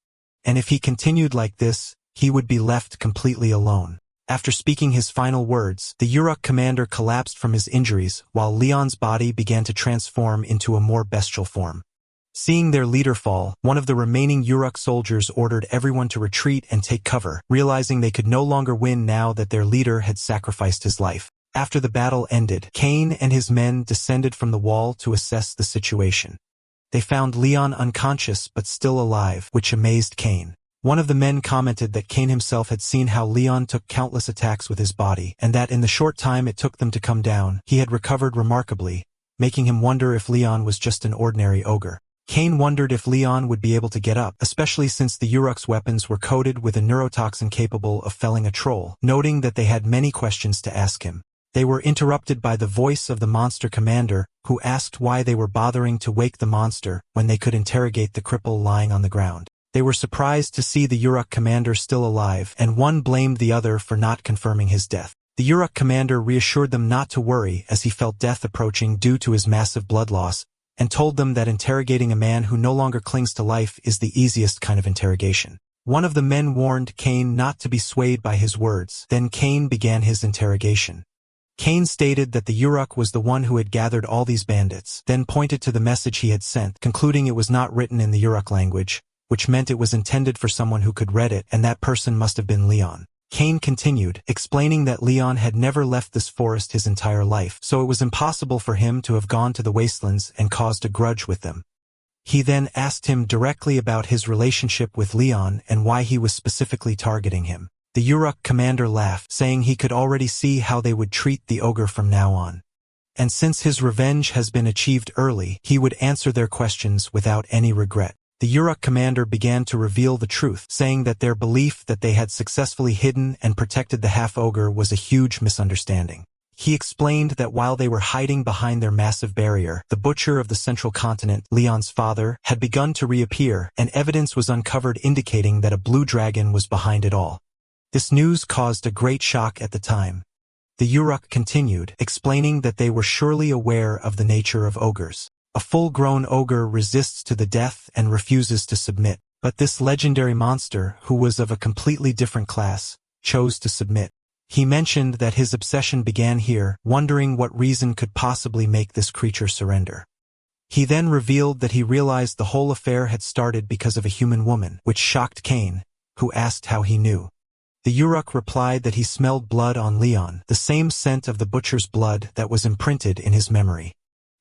And if he continued like this, he would be left completely alone. After speaking his final words, the Uruk commander collapsed from his injuries, while Leon's body began to transform into a more bestial form. Seeing their leader fall, one of the remaining Uruk soldiers ordered everyone to retreat and take cover, realizing they could no longer win now that their leader had sacrificed his life. After the battle ended, Cain and his men descended from the wall to assess the situation. They found Leon unconscious but still alive, which amazed Cain. One of the men commented that Cain himself had seen how Leon took countless attacks with his body, and that in the short time it took them to come down, he had recovered remarkably, making him wonder if Leon was just an ordinary ogre. Cain wondered if Leon would be able to get up, especially since the Uruk's weapons were coated with a neurotoxin capable of felling a troll, noting that they had many questions to ask him. They were interrupted by the voice of the monster commander, who asked why they were bothering to wake the monster when they could interrogate the cripple lying on the ground. They were surprised to see the Uruk commander still alive, and one blamed the other for not confirming his death. The Uruk commander reassured them not to worry as he felt death approaching due to his massive blood loss, and told them that interrogating a man who no longer clings to life is the easiest kind of interrogation. One of the men warned Cain not to be swayed by his words. Then Cain began his interrogation. Cain stated that the Uruk was the one who had gathered all these bandits, then pointed to the message he had sent, concluding it was not written in the Uruk language, which meant it was intended for someone who could read it, and that person must have been Leon. Cain continued, explaining that Leon had never left this forest his entire life, so it was impossible for him to have gone to the wastelands and caused a grudge with them. He then asked him directly about his relationship with Leon and why he was specifically targeting him. The Uruk commander laughed, saying he could already see how they would treat the ogre from now on. And since his revenge has been achieved early, he would answer their questions without any regret. The Uruk commander began to reveal the truth, saying that their belief that they had successfully hidden and protected the half-ogre was a huge misunderstanding. He explained that while they were hiding behind their massive barrier, the butcher of the central continent, Leon's father, had begun to reappear, and evidence was uncovered indicating that a blue dragon was behind it all. This news caused a great shock at the time. The Uruk continued, explaining that they were surely aware of the nature of ogres. A full-grown ogre resists to the death and refuses to submit, but this legendary monster, who was of a completely different class, chose to submit. He mentioned that his obsession began here, wondering what reason could possibly make this creature surrender. He then revealed that he realized the whole affair had started because of a human woman, which shocked Cain, who asked how he knew. The Uruk replied that he smelled blood on Leon, the same scent of the butcher's blood that was imprinted in his memory.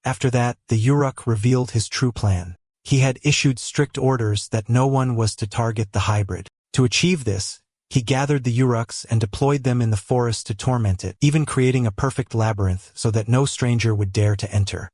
After that, the Uruk revealed his true plan. He had issued strict orders that no one was to target the hybrid. To achieve this, he gathered the Uruks and deployed them in the forest to torment it, even creating a perfect labyrinth so that no stranger would dare to enter.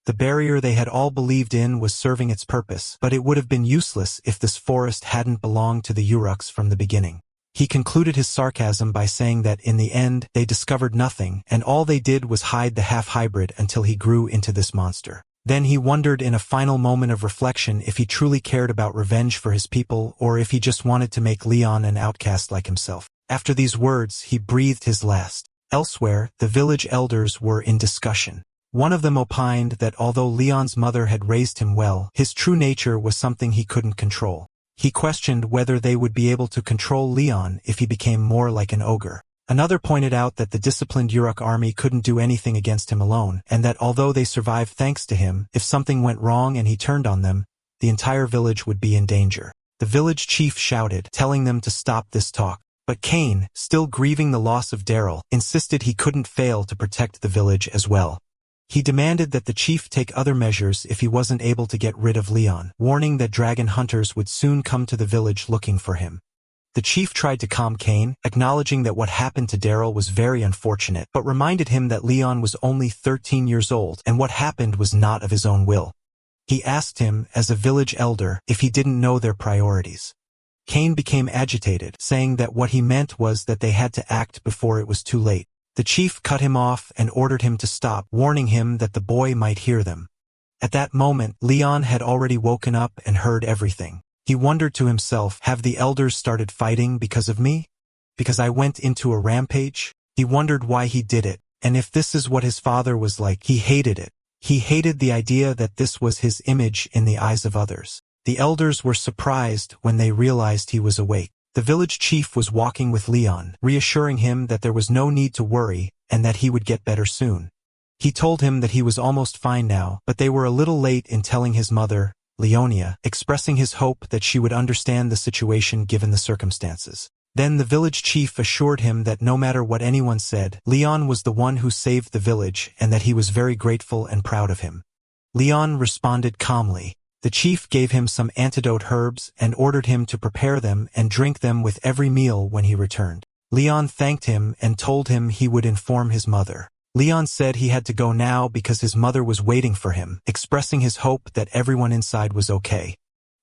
The barrier they had all believed in was serving its purpose, but it would have been useless if this forest hadn't belonged to the Uruks from the beginning. He concluded his sarcasm by saying that in the end, they discovered nothing, and all they did was hide the half-hybrid until he grew into this monster. Then he wondered in a final moment of reflection if he truly cared about revenge for his people or if he just wanted to make Leon an outcast like himself. After these words, he breathed his last. Elsewhere, the village elders were in discussion. One of them opined that although Leon's mother had raised him well, his true nature was something he couldn't control. He questioned whether they would be able to control Leon if he became more like an ogre. Another pointed out that the disciplined Uruk army couldn't do anything against him alone, and that although they survived thanks to him, if something went wrong and he turned on them, the entire village would be in danger. The village chief shouted, telling them to stop this talk. But Cain, still grieving the loss of Daryl, insisted he couldn't fail to protect the village as well. He demanded that the chief take other measures if he wasn't able to get rid of Leon, warning that dragon hunters would soon come to the village looking for him. The chief tried to calm Cain, acknowledging that what happened to Daryl was very unfortunate, but reminded him that Leon was only 13 years old and what happened was not of his own will. He asked him, as a village elder, if he didn't know their priorities. Cain became agitated, saying that what he meant was that they had to act before it was too late. The chief cut him off and ordered him to stop, warning him that the boy might hear them. At that moment, Leon had already woken up and heard everything. He wondered to himself, have the elders started fighting because of me? Because I went into a rampage? He wondered why he did it, and if this is what his father was like, he hated it. He hated the idea that this was his image in the eyes of others. The elders were surprised when they realized he was awake. The village chief was walking with Leon, reassuring him that there was no need to worry and that he would get better soon. He told him that he was almost fine now, but they were a little late in telling his mother, Leonia, expressing his hope that she would understand the situation given the circumstances. Then the village chief assured him that no matter what anyone said, Leon was the one who saved the village and that he was very grateful and proud of him. Leon responded calmly. The chief gave him some antidote herbs and ordered him to prepare them and drink them with every meal when he returned. Leon thanked him and told him he would inform his mother. Leon said he had to go now because his mother was waiting for him, expressing his hope that everyone inside was okay.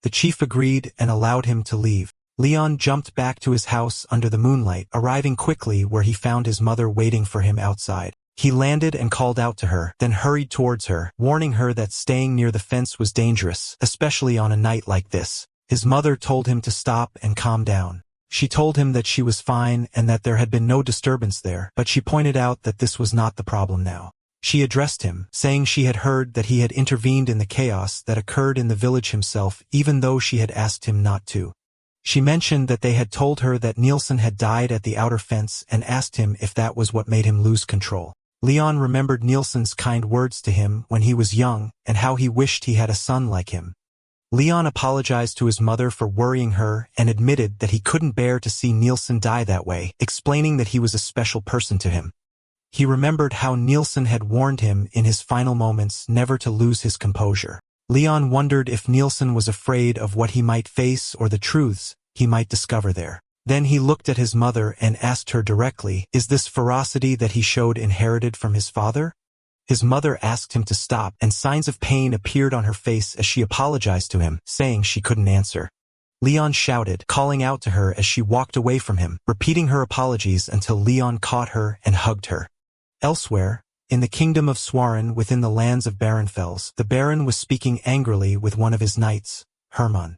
The chief agreed and allowed him to leave. Leon jumped back to his house under the moonlight, arriving quickly where he found his mother waiting for him outside. He landed and called out to her, then hurried towards her, warning her that staying near the fence was dangerous, especially on a night like this. His mother told him to stop and calm down. She told him that she was fine and that there had been no disturbance there, but she pointed out that this was not the problem now. She addressed him, saying she had heard that he had intervened in the chaos that occurred in the village himself, even though she had asked him not to. She mentioned that they had told her that Nielsen had died at the outer fence and asked him if that was what made him lose control. Leon remembered Nielsen's kind words to him when he was young and how he wished he had a son like him. Leon apologized to his mother for worrying her and admitted that he couldn't bear to see Nielsen die that way, explaining that he was a special person to him. He remembered how Nielsen had warned him in his final moments never to lose his composure. Leon wondered if Nielsen was afraid of what he might face or the truths he might discover there. Then he looked at his mother and asked her directly, "Is this ferocity that he showed inherited from his father?" His mother asked him to stop, and signs of pain appeared on her face as she apologized to him, saying she couldn't answer. Leon shouted, calling out to her as she walked away from him, repeating her apologies until Leon caught her and hugged her. Elsewhere, in the kingdom of Swaran within the lands of Barenfels, the Baron was speaking angrily with one of his knights, Hermann.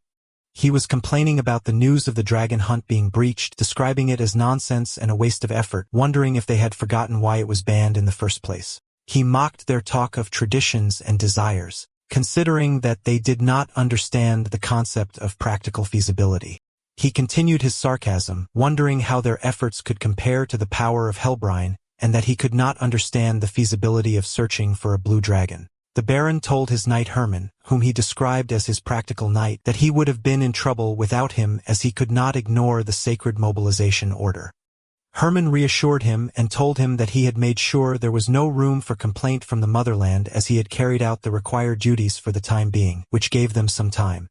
He was complaining about the news of the dragon hunt being breached, describing it as nonsense and a waste of effort, wondering if they had forgotten why it was banned in the first place. He mocked their talk of traditions and desires, considering that they did not understand the concept of practical feasibility. He continued his sarcasm, wondering how their efforts could compare to the power of Hellbrine, and that he could not understand the feasibility of searching for a blue dragon. The Baron told his knight Hermann, whom he described as his practical knight, that he would have been in trouble without him as he could not ignore the sacred mobilization order. Hermann reassured him and told him that he had made sure there was no room for complaint from the motherland as he had carried out the required duties for the time being, which gave them some time.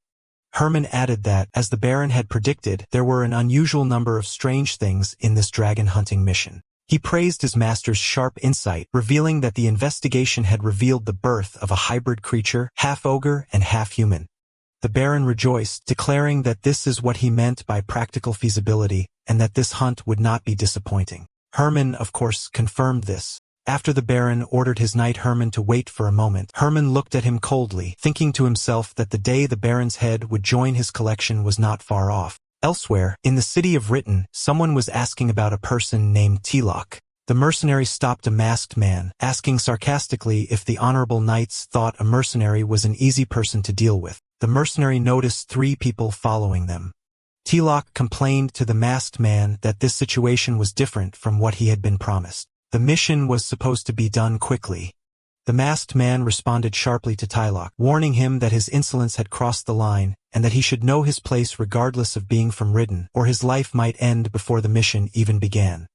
Hermann added that, as the Baron had predicted, there were an unusual number of strange things in this dragon hunting mission. He praised his master's sharp insight, revealing that the investigation had revealed the birth of a hybrid creature, half ogre and half human. The Baron rejoiced, declaring that this is what he meant by practical feasibility, and that this hunt would not be disappointing. Hermann, of course, confirmed this. After the Baron ordered his knight Hermann to wait for a moment, Hermann looked at him coldly, thinking to himself that the day the Baron's head would join his collection was not far off. Elsewhere, in the city of Ritten, someone was asking about a person named Tilak. The mercenary stopped a masked man, asking sarcastically if the honorable knights thought a mercenary was an easy person to deal with. The mercenary noticed 3 people following them. Tilak complained to the masked man that this situation was different from what he had been promised. The mission was supposed to be done quickly. The masked man responded sharply to Tilak, warning him that his insolence had crossed the line, and that he should know his place regardless of being from Ridden, or his life might end before the mission even began.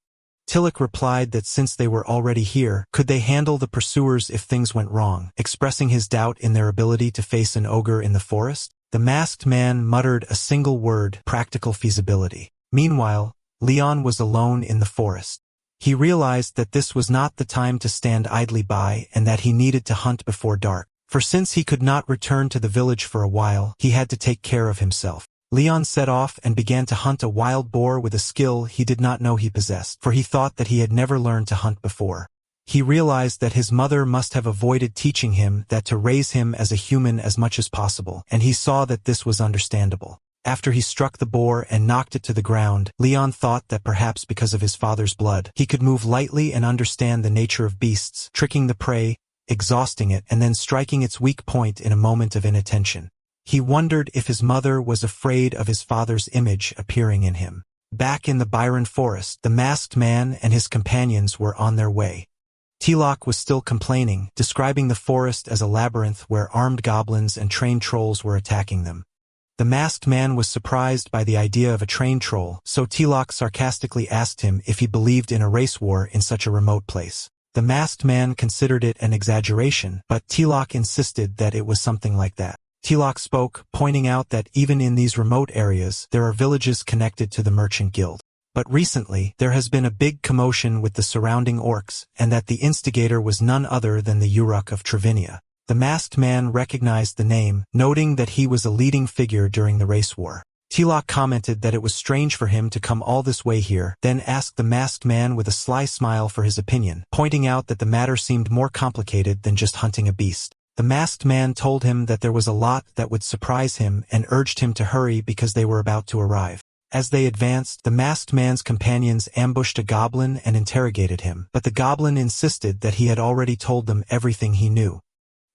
Tilak replied that since they were already here, could they handle the pursuers if things went wrong, expressing his doubt in their ability to face an ogre in the forest? The masked man muttered a single word, practical feasibility. Meanwhile, Leon was alone in the forest. He realized that this was not the time to stand idly by and that he needed to hunt before dark. For since he could not return to the village for a while, he had to take care of himself. Leon set off and began to hunt a wild boar with a skill he did not know he possessed, for he thought that he had never learned to hunt before. He realized that his mother must have avoided teaching him that to raise him as a human as much as possible, and he saw that this was understandable. After he struck the boar and knocked it to the ground, Leon thought that perhaps because of his father's blood, he could move lightly and understand the nature of beasts, tricking the prey, exhausting it, and then striking its weak point in a moment of inattention. He wondered if his mother was afraid of his father's image appearing in him. Back in the Byron forest, the masked man and his companions were on their way. Tilak was still complaining, describing the forest as a labyrinth where armed goblins and trained trolls were attacking them. The masked man was surprised by the idea of a trained troll, so Tilak sarcastically asked him if he believed in a race war in such a remote place. The masked man considered it an exaggeration, but Tilak insisted that it was something like that. Tilak spoke, pointing out that even in these remote areas, there are villages connected to the merchant guild. But recently, there has been a big commotion with the surrounding orcs, and that the instigator was none other than the Uruk of Travinia. The masked man recognized the name, noting that he was a leading figure during the race war. Tilak commented that it was strange for him to come all this way here, then asked the masked man with a sly smile for his opinion, pointing out that the matter seemed more complicated than just hunting a beast. The masked man told him that there was a lot that would surprise him and urged him to hurry because they were about to arrive. As they advanced, the masked man's companions ambushed a goblin and interrogated him, but the goblin insisted that he had already told them everything he knew.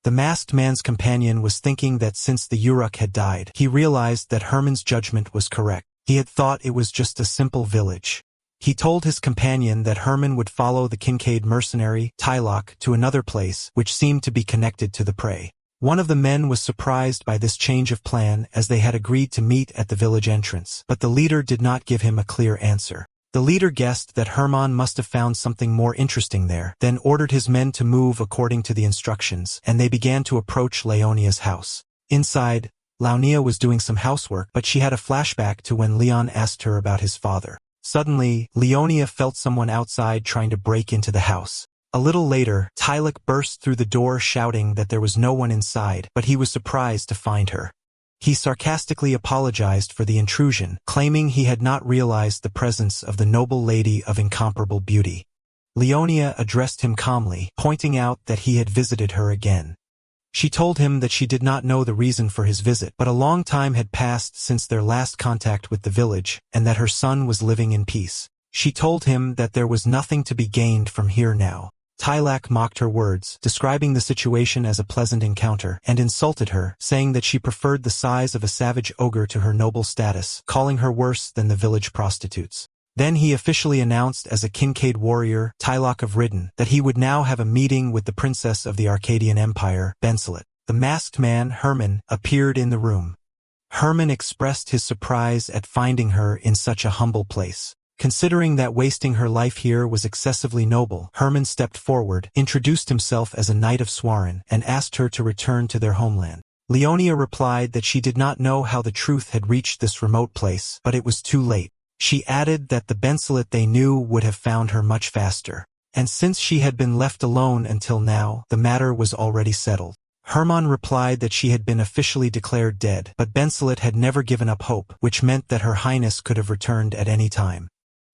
The masked man's companion was thinking that since the Uruk had died, he realized that Herman's judgment was correct. He had thought it was just a simple village. He told his companion that Herman would follow the Kincaid mercenary, Tylok, to another place, which seemed to be connected to the prey. One of the men was surprised by this change of plan as they had agreed to meet at the village entrance, but the leader did not give him a clear answer. The leader guessed that Herman must have found something more interesting there, then ordered his men to move according to the instructions, and they began to approach Leonia's house. Inside, Leonia was doing some housework, but she had a flashback to when Leon asked her about his father. Suddenly, Leonia felt someone outside trying to break into the house. A little later, Tylok burst through the door shouting that there was no one inside, but he was surprised to find her. He sarcastically apologized for the intrusion, claiming he had not realized the presence of the noble lady of incomparable beauty. Leonia addressed him calmly, pointing out that he had visited her again. She told him that she did not know the reason for his visit, but a long time had passed since their last contact with the village, and that her son was living in peace. She told him that there was nothing to be gained from here now. Tylok mocked her words, describing the situation as a pleasant encounter, and insulted her, saying that she preferred the size of a savage ogre to her noble status, calling her worse than the village prostitutes. Then he officially announced as a Kincaid warrior, Tylok of Ridden, that he would now have a meeting with the princess of the Arcadian Empire, Bensalet. The masked man, Herman, appeared in the room. Herman expressed his surprise at finding her in such a humble place. Considering that wasting her life here was excessively noble, Herman stepped forward, introduced himself as a knight of Swarin, and asked her to return to their homeland. Leonia replied that she did not know how the truth had reached this remote place, but it was too late. She added that the Bensalet they knew would have found her much faster. And since she had been left alone until now, the matter was already settled. Herman replied that she had been officially declared dead, but Bensalet had never given up hope, which meant that Her Highness could have returned at any time.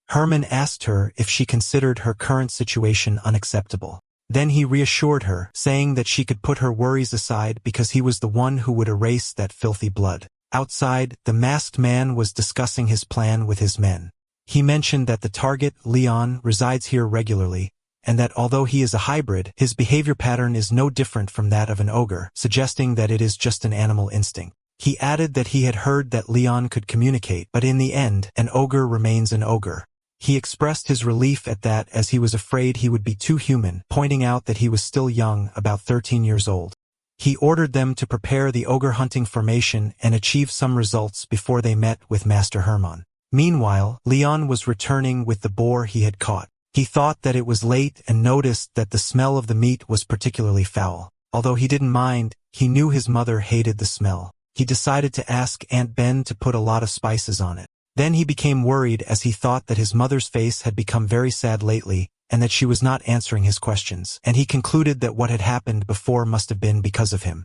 Herman asked her if she considered her current situation unacceptable. Then he reassured her, saying that she could put her worries aside because he was the one who would erase that filthy blood. Outside, the masked man was discussing his plan with his men. He mentioned that the target, Leon, resides here regularly, and that although he is a hybrid, his behavior pattern is no different from that of an ogre, suggesting that it is just an animal instinct. He added that he had heard that Leon could communicate, but in the end, an ogre remains an ogre. He expressed his relief at that as he was afraid he would be too human, pointing out that he was still young, about 13 years old. He ordered them to prepare the ogre hunting formation and achieve some results before they met with Master Herman. Meanwhile, Leon was returning with the boar he had caught. He thought that it was late and noticed that the smell of the meat was particularly foul. Although he didn't mind, he knew his mother hated the smell. He decided to ask Aunt Ben to put a lot of spices on it. Then he became worried as he thought that his mother's face had become very sad lately, and that she was not answering his questions, and he concluded that what had happened before must have been because of him.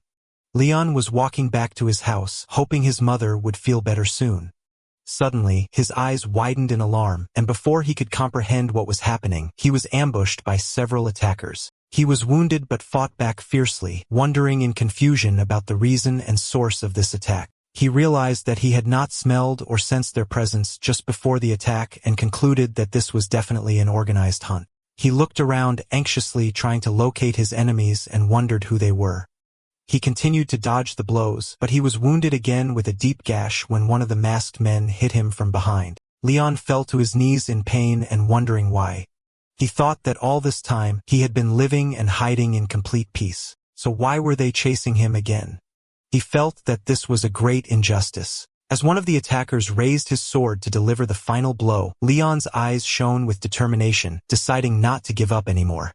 Leon was walking back to his house, hoping his mother would feel better soon. Suddenly, his eyes widened in alarm, and before he could comprehend what was happening, he was ambushed by several attackers. He was wounded but fought back fiercely, wondering in confusion about the reason and source of this attack. He realized that he had not smelled or sensed their presence just before the attack and concluded that this was definitely an organized hunt. He looked around anxiously trying to locate his enemies and wondered who they were. He continued to dodge the blows, but he was wounded again with a deep gash when one of the masked men hit him from behind. Leon fell to his knees in pain and wondering why. He thought that all this time he had been living and hiding in complete peace. So why were they chasing him again? He felt that this was a great injustice. As one of the attackers raised his sword to deliver the final blow, Leon's eyes shone with determination, deciding not to give up anymore.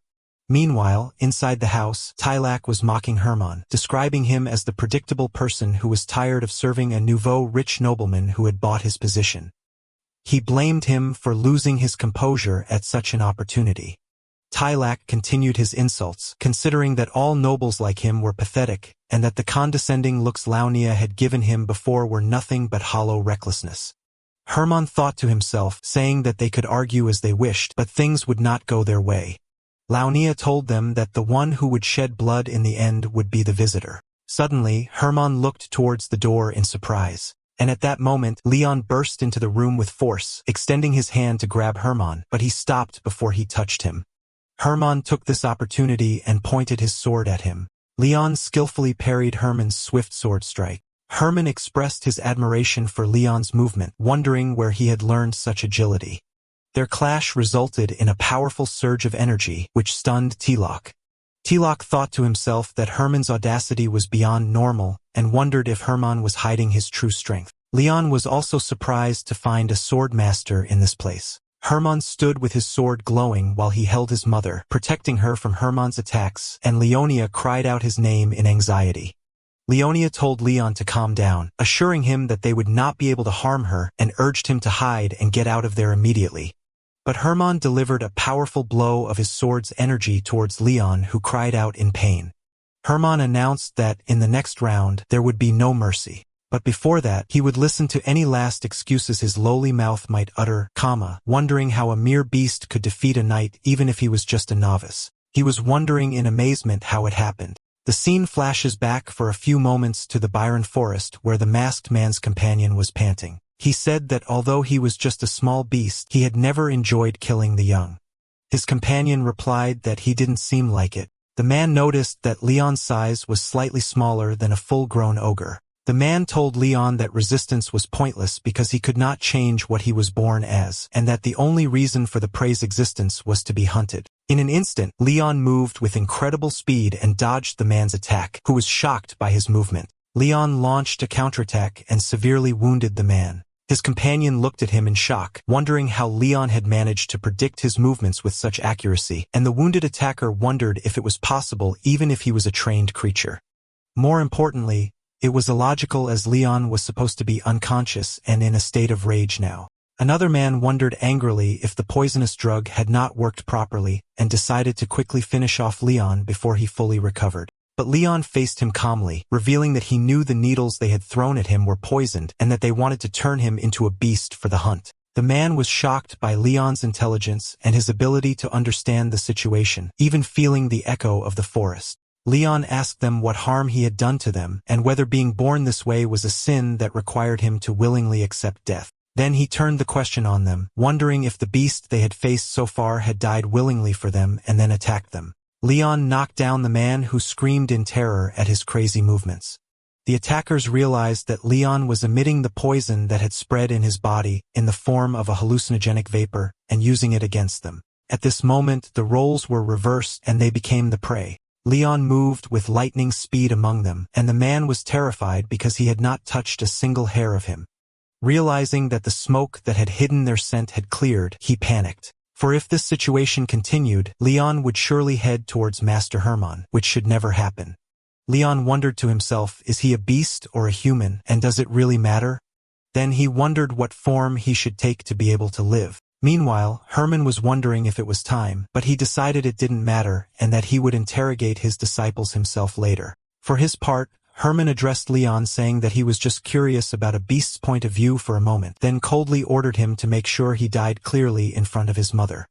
Meanwhile, inside the house, Tylok was mocking Herman, describing him as the predictable person who was tired of serving a nouveau rich nobleman who had bought his position. He blamed him for losing his composure at such an opportunity. Tylok continued his insults, considering that all nobles like him were pathetic, and that the condescending looks Leonia had given him before were nothing but hollow recklessness. Herman thought to himself, saying that they could argue as they wished, but things would not go their way. Leonia told them that the one who would shed blood in the end would be the visitor. Suddenly, Herman looked towards the door in surprise. And at that moment, Leon burst into the room with force, extending his hand to grab Herman, but he stopped before he touched him. Herman took this opportunity and pointed his sword at him. Leon skillfully parried Herman's swift sword strike. Herman expressed his admiration for Leon's movement, wondering where he had learned such agility. Their clash resulted in a powerful surge of energy, which stunned Tilok. Tilok thought to himself that Herman's audacity was beyond normal, and wondered if Herman was hiding his true strength. Leon was also surprised to find a sword master in this place. Herman stood with his sword glowing while he held his mother, protecting her from Herman's attacks, and Leonia cried out his name in anxiety. Leonia told Leon to calm down, assuring him that they would not be able to harm her, and urged him to hide and get out of there immediately. But Herman delivered a powerful blow of his sword's energy towards Leon, who cried out in pain. Herman announced that, in the next round, there would be no mercy. But before that, he would listen to any last excuses his lowly mouth might utter, wondering how a mere beast could defeat a knight even if he was just a novice. He was wondering in amazement how it happened. The scene flashes back for a few moments to the Byron forest where the masked man's companion was panting. He said that although he was just a small beast, he had never enjoyed killing the young. His companion replied that he didn't seem like it. The man noticed that Leon's size was slightly smaller than a full-grown ogre. The man told Leon that resistance was pointless because he could not change what he was born as, and that the only reason for the prey's existence was to be hunted. In an instant, Leon moved with incredible speed and dodged the man's attack, who was shocked by his movement. Leon launched a counterattack and severely wounded the man. His companion looked at him in shock, wondering how Leon had managed to predict his movements with such accuracy, and the wounded attacker wondered if it was possible even if he was a trained creature. More importantly, it was illogical as Leon was supposed to be unconscious and in a state of rage now. Another man wondered angrily if the poisonous drug had not worked properly and decided to quickly finish off Leon before he fully recovered. But Leon faced him calmly, revealing that he knew the needles they had thrown at him were poisoned and that they wanted to turn him into a beast for the hunt. The man was shocked by Leon's intelligence and his ability to understand the situation, even feeling the echo of the forest. Leon asked them what harm he had done to them and whether being born this way was a sin that required him to willingly accept death. Then he turned the question on them, wondering if the beast they had faced so far had died willingly for them and then attacked them. Leon knocked down the man, who screamed in terror at his crazy movements. The attackers realized that Leon was emitting the poison that had spread in his body in the form of a hallucinogenic vapor and using it against them. At this moment, the roles were reversed and they became the prey. Leon moved with lightning speed among them, and the man was terrified because he had not touched a single hair of him. Realizing that the smoke that had hidden their scent had cleared, he panicked. For if this situation continued, Leon would surely head towards Master Herman, which should never happen. Leon wondered to himself, is he a beast or a human, and does it really matter? Then he wondered what form he should take to be able to live. Meanwhile, Herman was wondering if it was time, but he decided it didn't matter and that he would interrogate his disciples himself later. For his part, Herman addressed Leon, saying that he was just curious about a beast's point of view for a moment, then coldly ordered him to make sure he died clearly in front of his mother.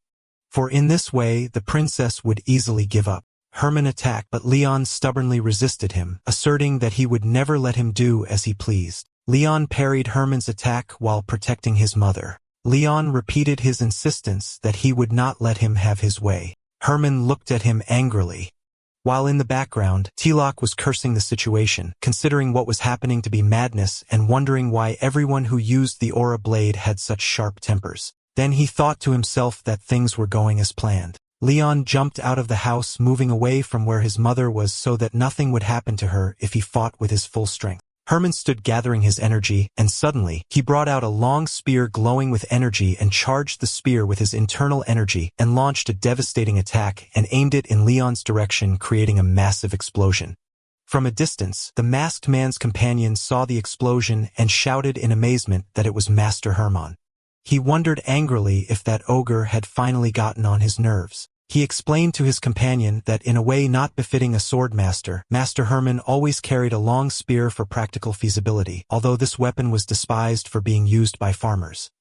For in this way, the princess would easily give up. Herman attacked, but Leon stubbornly resisted him, asserting that he would never let him do as he pleased. Leon parried Herman's attack while protecting his mother. Leon repeated his insistence that he would not let him have his way. Herman looked at him angrily. While in the background, Tilok was cursing the situation, considering what was happening to be madness and wondering why everyone who used the aura blade had such sharp tempers. Then he thought to himself that things were going as planned. Leon jumped out of the house, moving away from where his mother was so that nothing would happen to her if he fought with his full strength. Herman stood gathering his energy, and suddenly, he brought out a long spear glowing with energy and charged the spear with his internal energy and launched a devastating attack and aimed it in Leon's direction, creating a massive explosion. From a distance, the masked man's companion saw the explosion and shouted in amazement that it was Master Herman. He wondered angrily if that ogre had finally gotten on his nerves. He explained to his companion that in a way not befitting a sword master, Master Herman always carried a long spear for practical feasibility, although this weapon was despised for being used by farmers.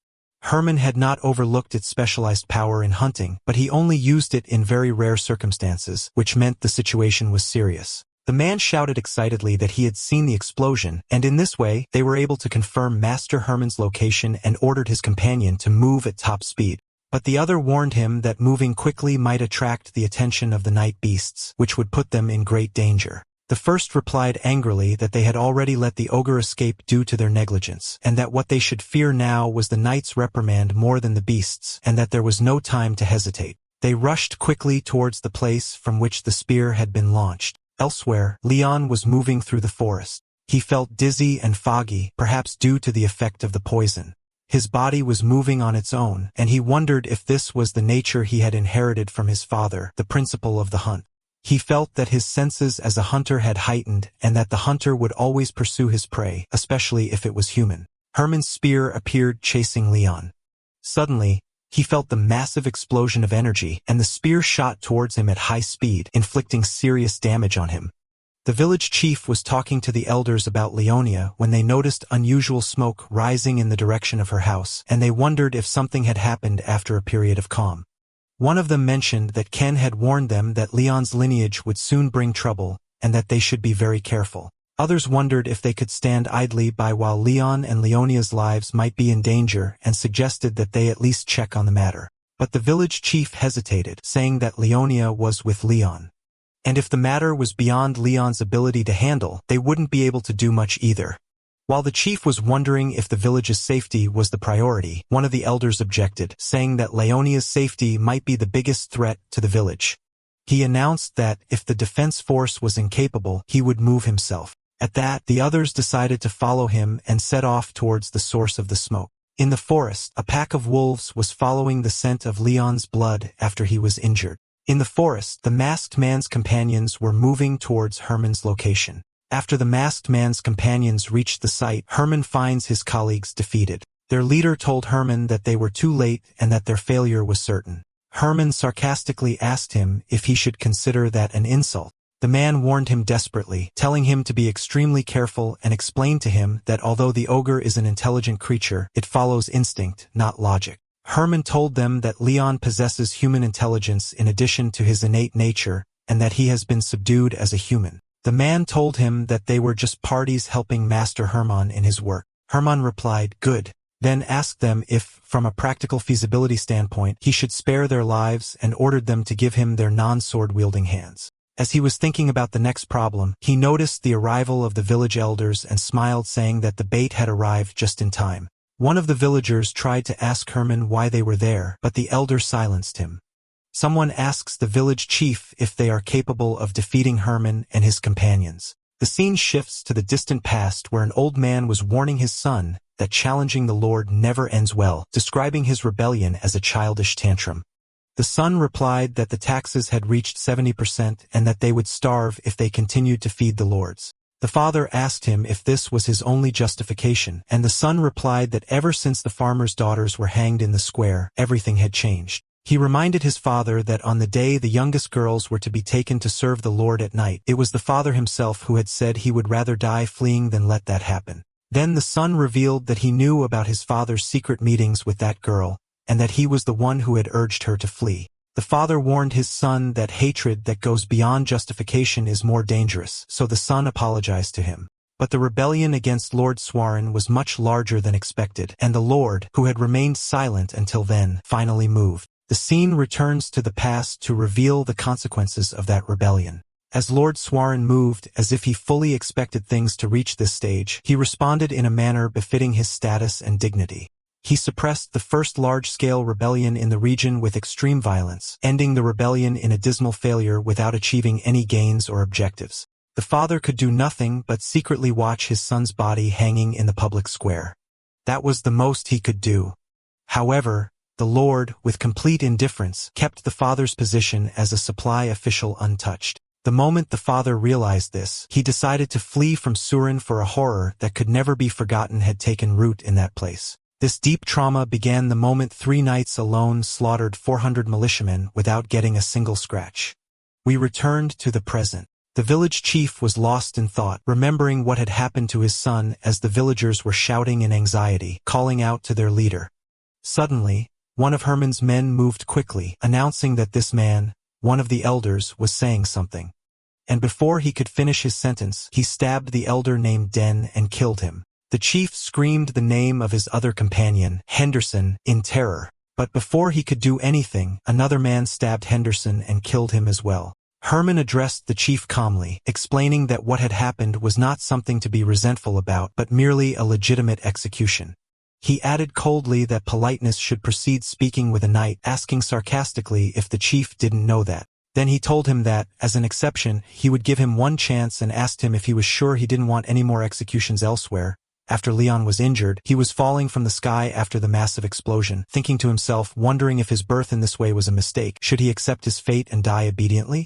Herman had not overlooked its specialized power in hunting, but he only used it in very rare circumstances, which meant the situation was serious. The man shouted excitedly that he had seen the explosion, and in this way, they were able to confirm Master Herman's location and ordered his companion to move at top speed. But the other warned him that moving quickly might attract the attention of the night beasts, which would put them in great danger. The first replied angrily that they had already let the ogre escape due to their negligence, and that what they should fear now was the knight's reprimand more than the beasts, and that there was no time to hesitate. They rushed quickly towards the place from which the spear had been launched. Elsewhere, Leon was moving through the forest. He felt dizzy and foggy, perhaps due to the effect of the poison. His body was moving on its own, and he wondered if this was the nature he had inherited from his father, the principle of the hunt. He felt that his senses as a hunter had heightened and that the hunter would always pursue his prey, especially if it was human. Herman's spear appeared chasing Leon. Suddenly, he felt the massive explosion of energy, and the spear shot towards him at high speed, inflicting serious damage on him. The village chief was talking to the elders about Leonia when they noticed unusual smoke rising in the direction of her house, and they wondered if something had happened after a period of calm. One of them mentioned that Ken had warned them that Leon's lineage would soon bring trouble, and that they should be very careful. Others wondered if they could stand idly by while Leon and Leonia's lives might be in danger and suggested that they at least check on the matter. But the village chief hesitated, saying that Leonia was with Leon. And if the matter was beyond Leon's ability to handle, they wouldn't be able to do much either. While the chief was wondering if the village's safety was the priority, one of the elders objected, saying that Leonia's safety might be the biggest threat to the village. He announced that, if the defense force was incapable, he would move himself. At that, the others decided to follow him and set off towards the source of the smoke. In the forest, a pack of wolves was following the scent of Leon's blood after he was injured. In the forest, the masked man's companions were moving towards Herman's location. After the masked man's companions reached the site, Herman finds his colleagues defeated. Their leader told Herman that they were too late and that their failure was certain. Herman sarcastically asked him if he should consider that an insult. The man warned him desperately, telling him to be extremely careful and explained to him that although the ogre is an intelligent creature, it follows instinct, not logic. Herman told them that Leon possesses human intelligence in addition to his innate nature, and that he has been subdued as a human. The man told him that they were just parties helping Master Herman in his work. Herman replied, "Good," then asked them if, from a practical feasibility standpoint, he should spare their lives and ordered them to give him their non-sword-wielding hands. As he was thinking about the next problem, he noticed the arrival of the village elders and smiled, saying that the bait had arrived just in time. One of the villagers tried to ask Herman why they were there, but the elder silenced him. Someone asks the village chief if they are capable of defeating Herman and his companions. The scene shifts to the distant past where an old man was warning his son that challenging the Lord never ends well, describing his rebellion as a childish tantrum. The son replied that the taxes had reached 70% and that they would starve if they continued to feed the lords. The father asked him if this was his only justification, and the son replied that ever since the farmer's daughters were hanged in the square, everything had changed. He reminded his father that on the day the youngest girls were to be taken to serve the Lord at night, it was the father himself who had said he would rather die fleeing than let that happen. Then the son revealed that he knew about his father's secret meetings with that girl, and that he was the one who had urged her to flee. The father warned his son that hatred that goes beyond justification is more dangerous, so the son apologized to him. But the rebellion against Lord Swarin was much larger than expected, and the Lord, who had remained silent until then, finally moved. The scene returns to the past to reveal the consequences of that rebellion. As Lord Swarin moved, as if he fully expected things to reach this stage, he responded in a manner befitting his status and dignity. He suppressed the first large-scale rebellion in the region with extreme violence, ending the rebellion in a dismal failure without achieving any gains or objectives. The father could do nothing but secretly watch his son's body hanging in the public square. That was the most he could do. However, the Lord, with complete indifference, kept the father's position as a supply official untouched. The moment the father realized this, he decided to flee from Surin, for a horror that could never be forgotten had taken root in that place. This deep trauma began the moment 3 knights alone slaughtered 400 militiamen without getting a single scratch. We returned to the present. The village chief was lost in thought, remembering what had happened to his son as the villagers were shouting in anxiety, calling out to their leader. Suddenly, one of Herman's men moved quickly, announcing that this man, one of the elders, was saying something. and before he could finish his sentence, he stabbed the elder named Den and killed him. The chief screamed the name of his other companion, Henderson, in terror. But before he could do anything, another man stabbed Henderson and killed him as well. Herman addressed the chief calmly, explaining that what had happened was not something to be resentful about, but merely a legitimate execution. He added coldly that politeness should precede speaking with a knight, asking sarcastically if the chief didn't know that. Then he told him that, as an exception, he would give him one chance and asked him if he was sure he didn't want any more executions elsewhere. After Leon was injured, he was falling from the sky after the massive explosion, thinking to himself, wondering if his birth in this way was a mistake. Should he accept his fate and die obediently?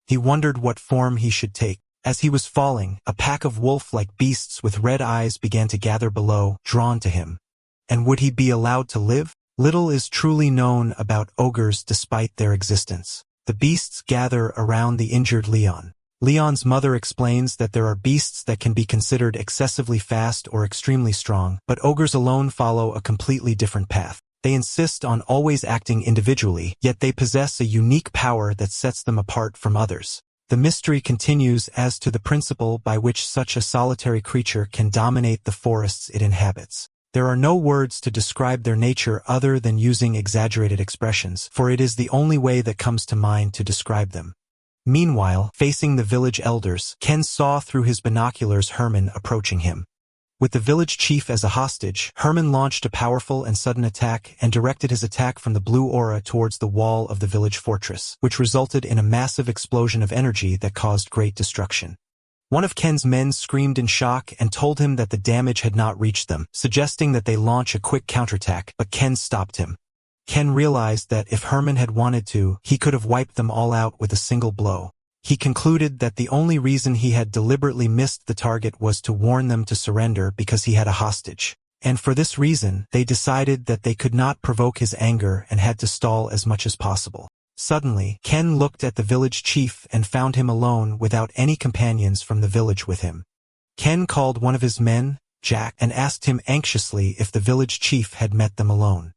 He wondered what form he should take. As he was falling, a pack of wolf-like beasts with red eyes began to gather below, drawn to him. And would he be allowed to live? Little is truly known about ogres despite their existence. The beasts gather around the injured Leon. Leon's mother explains that there are beasts that can be considered excessively fast or extremely strong, but ogres alone follow a completely different path. They insist on always acting individually, yet they possess a unique power that sets them apart from others. The mystery continues as to the principle by which such a solitary creature can dominate the forests it inhabits. There are no words to describe their nature other than using exaggerated expressions, for it is the only way that comes to mind to describe them. Meanwhile, facing the village elders, Ken saw through his binoculars Herman approaching him. With the village chief as a hostage, Herman launched a powerful and sudden attack and directed his attack from the blue aura towards the wall of the village fortress, which resulted in a massive explosion of energy that caused great destruction. One of Ken's men screamed in shock and told him that the damage had not reached them, suggesting that they launch a quick counterattack, but Ken stopped him. Ken realized that if Herman had wanted to, he could have wiped them all out with a single blow. He concluded that the only reason he had deliberately missed the target was to warn them to surrender because he had a hostage. And for this reason, they decided that they could not provoke his anger and had to stall as much as possible. Suddenly, Ken looked at the village chief and found him alone without any companions from the village with him. Ken called one of his men, Jack, and asked him anxiously if the village chief had met them alone.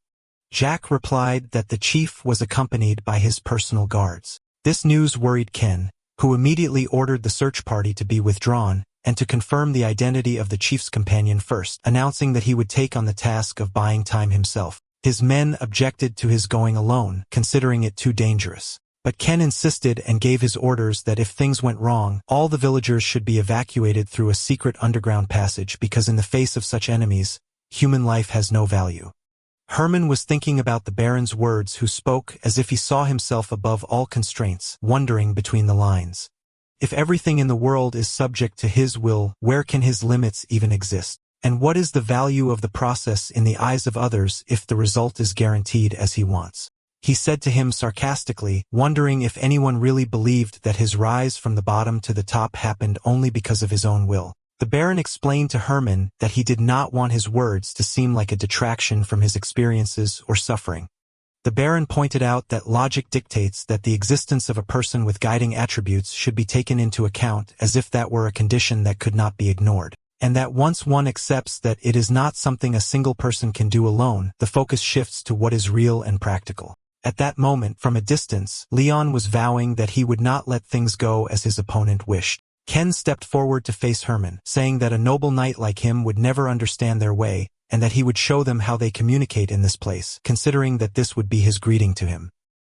Jack replied that the chief was accompanied by his personal guards. This news worried Ken, who immediately ordered the search party to be withdrawn and to confirm the identity of the chief's companion first, announcing that he would take on the task of buying time himself. His men objected to his going alone, considering it too dangerous. But Ken insisted and gave his orders that if things went wrong, all the villagers should be evacuated through a secret underground passage because in the face of such enemies, human life has no value. Herman was thinking about the Baron's words, who spoke as if he saw himself above all constraints, wondering between the lines. If everything in the world is subject to his will, where can his limits even exist? And what is the value of the process in the eyes of others if the result is guaranteed as he wants? He said to him sarcastically, wondering if anyone really believed that his rise from the bottom to the top happened only because of his own will. The Baron explained to Herman that he did not want his words to seem like a detraction from his experiences or suffering. The Baron pointed out that logic dictates that the existence of a person with guiding attributes should be taken into account as if that were a condition that could not be ignored, and that once one accepts that it is not something a single person can do alone, the focus shifts to what is real and practical. At that moment, from a distance, Leon was vowing that he would not let things go as his opponent wished. Ken stepped forward to face Herman, saying that a noble knight like him would never understand their way, and that he would show them how they communicate in this place, considering that this would be his greeting to him.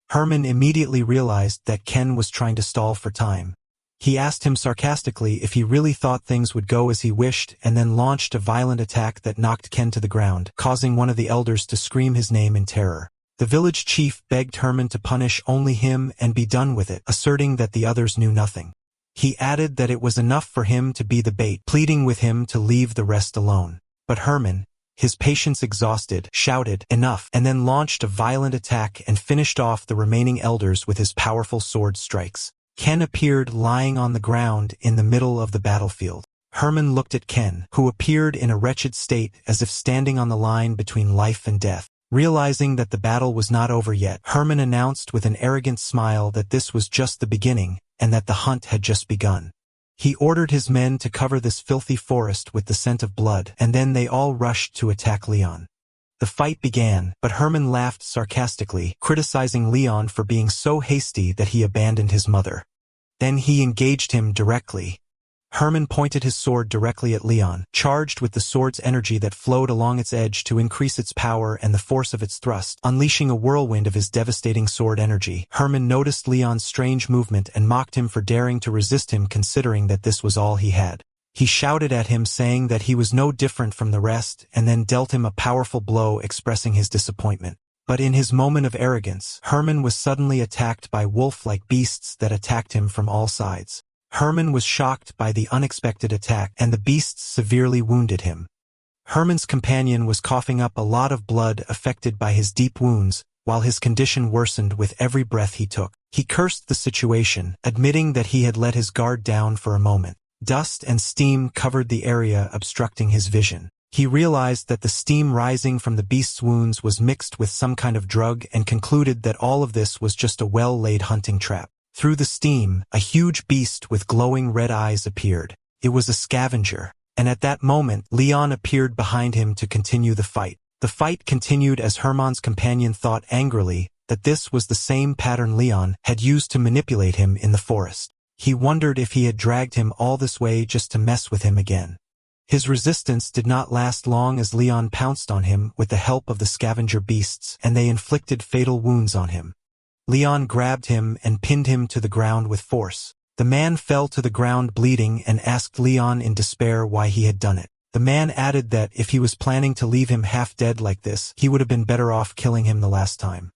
Herman immediately realized that Ken was trying to stall for time. He asked him sarcastically if he really thought things would go as he wished and then launched a violent attack that knocked Ken to the ground, causing one of the elders to scream his name in terror. The village chief begged Herman to punish only him and be done with it, asserting that the others knew nothing. He added that it was enough for him to be the bait, pleading with him to leave the rest alone. But Herman, his patience exhausted, shouted, "Enough," and then launched a violent attack and finished off the remaining elders with his powerful sword strikes. Ken appeared lying on the ground in the middle of the battlefield. Herman looked at Ken, who appeared in a wretched state as if standing on the line between life and death. Realizing that the battle was not over yet, Herman announced with an arrogant smile that this was just the beginning, and that the hunt had just begun. He ordered his men to cover this filthy forest with the scent of blood, and then they all rushed to attack Leon. The fight began, but Herman laughed sarcastically, criticizing Leon for being so hasty that he abandoned his mother. Then he engaged him directly. Herman pointed his sword directly at Leon, charged with the sword's energy that flowed along its edge to increase its power and the force of its thrust, unleashing a whirlwind of his devastating sword energy. Herman noticed Leon's strange movement and mocked him for daring to resist him, considering that this was all he had. He shouted at him, saying that he was no different from the rest, and then dealt him a powerful blow, expressing his disappointment. But in his moment of arrogance, Herman was suddenly attacked by wolf-like beasts that attacked him from all sides. Herman was shocked by the unexpected attack, and the beasts severely wounded him. Herman's companion was coughing up a lot of blood affected by his deep wounds, while his condition worsened with every breath he took. He cursed the situation, admitting that he had let his guard down for a moment. Dust and steam covered the area, obstructing his vision. He realized that the steam rising from the beast's wounds was mixed with some kind of drug and concluded that all of this was just a well-laid hunting trap. Through the steam, a huge beast with glowing red eyes appeared. It was a scavenger, and at that moment, Leon appeared behind him to continue the fight. The fight continued as Herman's companion thought angrily that this was the same pattern Leon had used to manipulate him in the forest. He wondered if he had dragged him all this way just to mess with him again. His resistance did not last long as Leon pounced on him with the help of the scavenger beasts, and they inflicted fatal wounds on him. Leon grabbed him and pinned him to the ground with force. The man fell to the ground bleeding and asked Leon in despair why he had done it. The man added that if he was planning to leave him half dead like this, he would have been better off killing him the last time.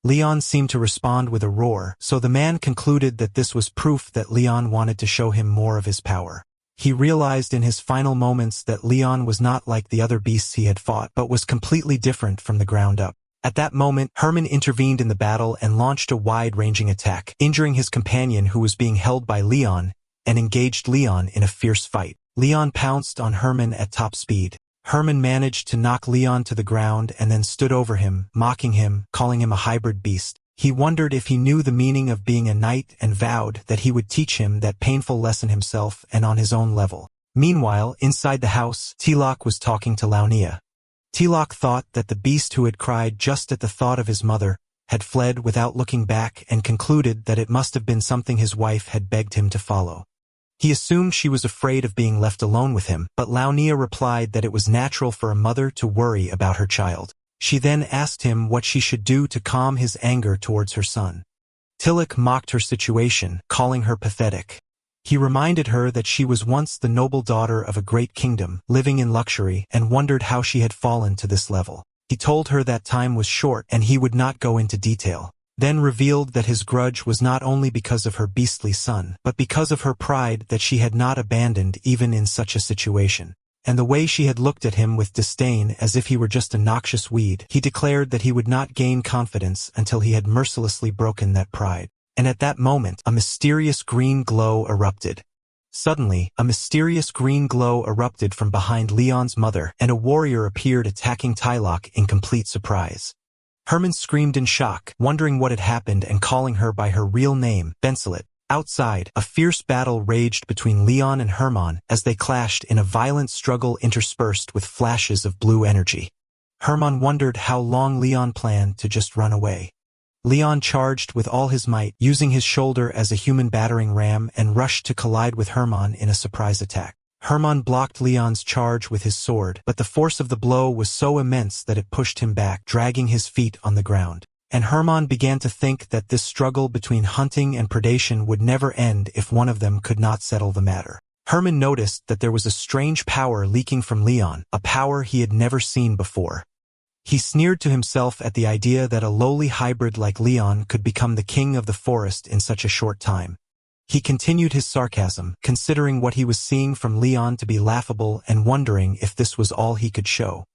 Leon seemed to respond with a roar, so the man concluded that this was proof that Leon wanted to show him more of his power. He realized in his final moments that Leon was not like the other beasts he had fought, but was completely different from the ground up. At that moment, Herman intervened in the battle and launched a wide-ranging attack, injuring his companion who was being held by Leon, and engaged Leon in a fierce fight. Leon pounced on Herman at top speed. Herman managed to knock Leon to the ground and then stood over him, mocking him, calling him a hybrid beast. He wondered if he knew the meaning of being a knight and vowed that he would teach him that painful lesson himself and on his own level. Meanwhile, inside the house, Tilak was talking to Launia. Tilak thought that the beast who had cried just at the thought of his mother had fled without looking back and concluded that it must have been something his wife had begged him to follow. He assumed she was afraid of being left alone with him, but Launia replied that it was natural for a mother to worry about her child. She then asked him what she should do to calm his anger towards her son. Tilak mocked her situation, calling her pathetic. He reminded her that she was once the noble daughter of a great kingdom, living in luxury, and wondered how she had fallen to this level. He told her that time was short and he would not go into detail, then revealed that his grudge was not only because of her beastly son, but because of her pride that she had not abandoned even in such a situation. And the way she had looked at him with disdain as if he were just a noxious weed. He declared that he would not gain confidence until he had mercilessly broken that pride. And at that moment, a mysterious green glow erupted. Suddenly, a mysterious green glow erupted from behind Leon's mother, and a warrior appeared attacking Tilak in complete surprise. Herman screamed in shock, wondering what had happened and calling her by her real name, Bensalet. Outside, a fierce battle raged between Leon and Herman as they clashed in a violent struggle interspersed with flashes of blue energy. Herman wondered how long Leon planned to just run away. Leon charged with all his might, using his shoulder as a human battering ram, and rushed to collide with Herman in a surprise attack. Herman blocked Leon's charge with his sword, but the force of the blow was so immense that it pushed him back, dragging his feet on the ground. And Herman began to think that this struggle between hunting and predation would never end if one of them could not settle the matter. Herman noticed that there was a strange power leaking from Leon, a power he had never seen before. He sneered to himself at the idea that a lowly hybrid like Leon could become the king of the forest in such a short time. He continued his sarcasm, considering what he was seeing from Leon to be laughable and wondering if this was all he could show.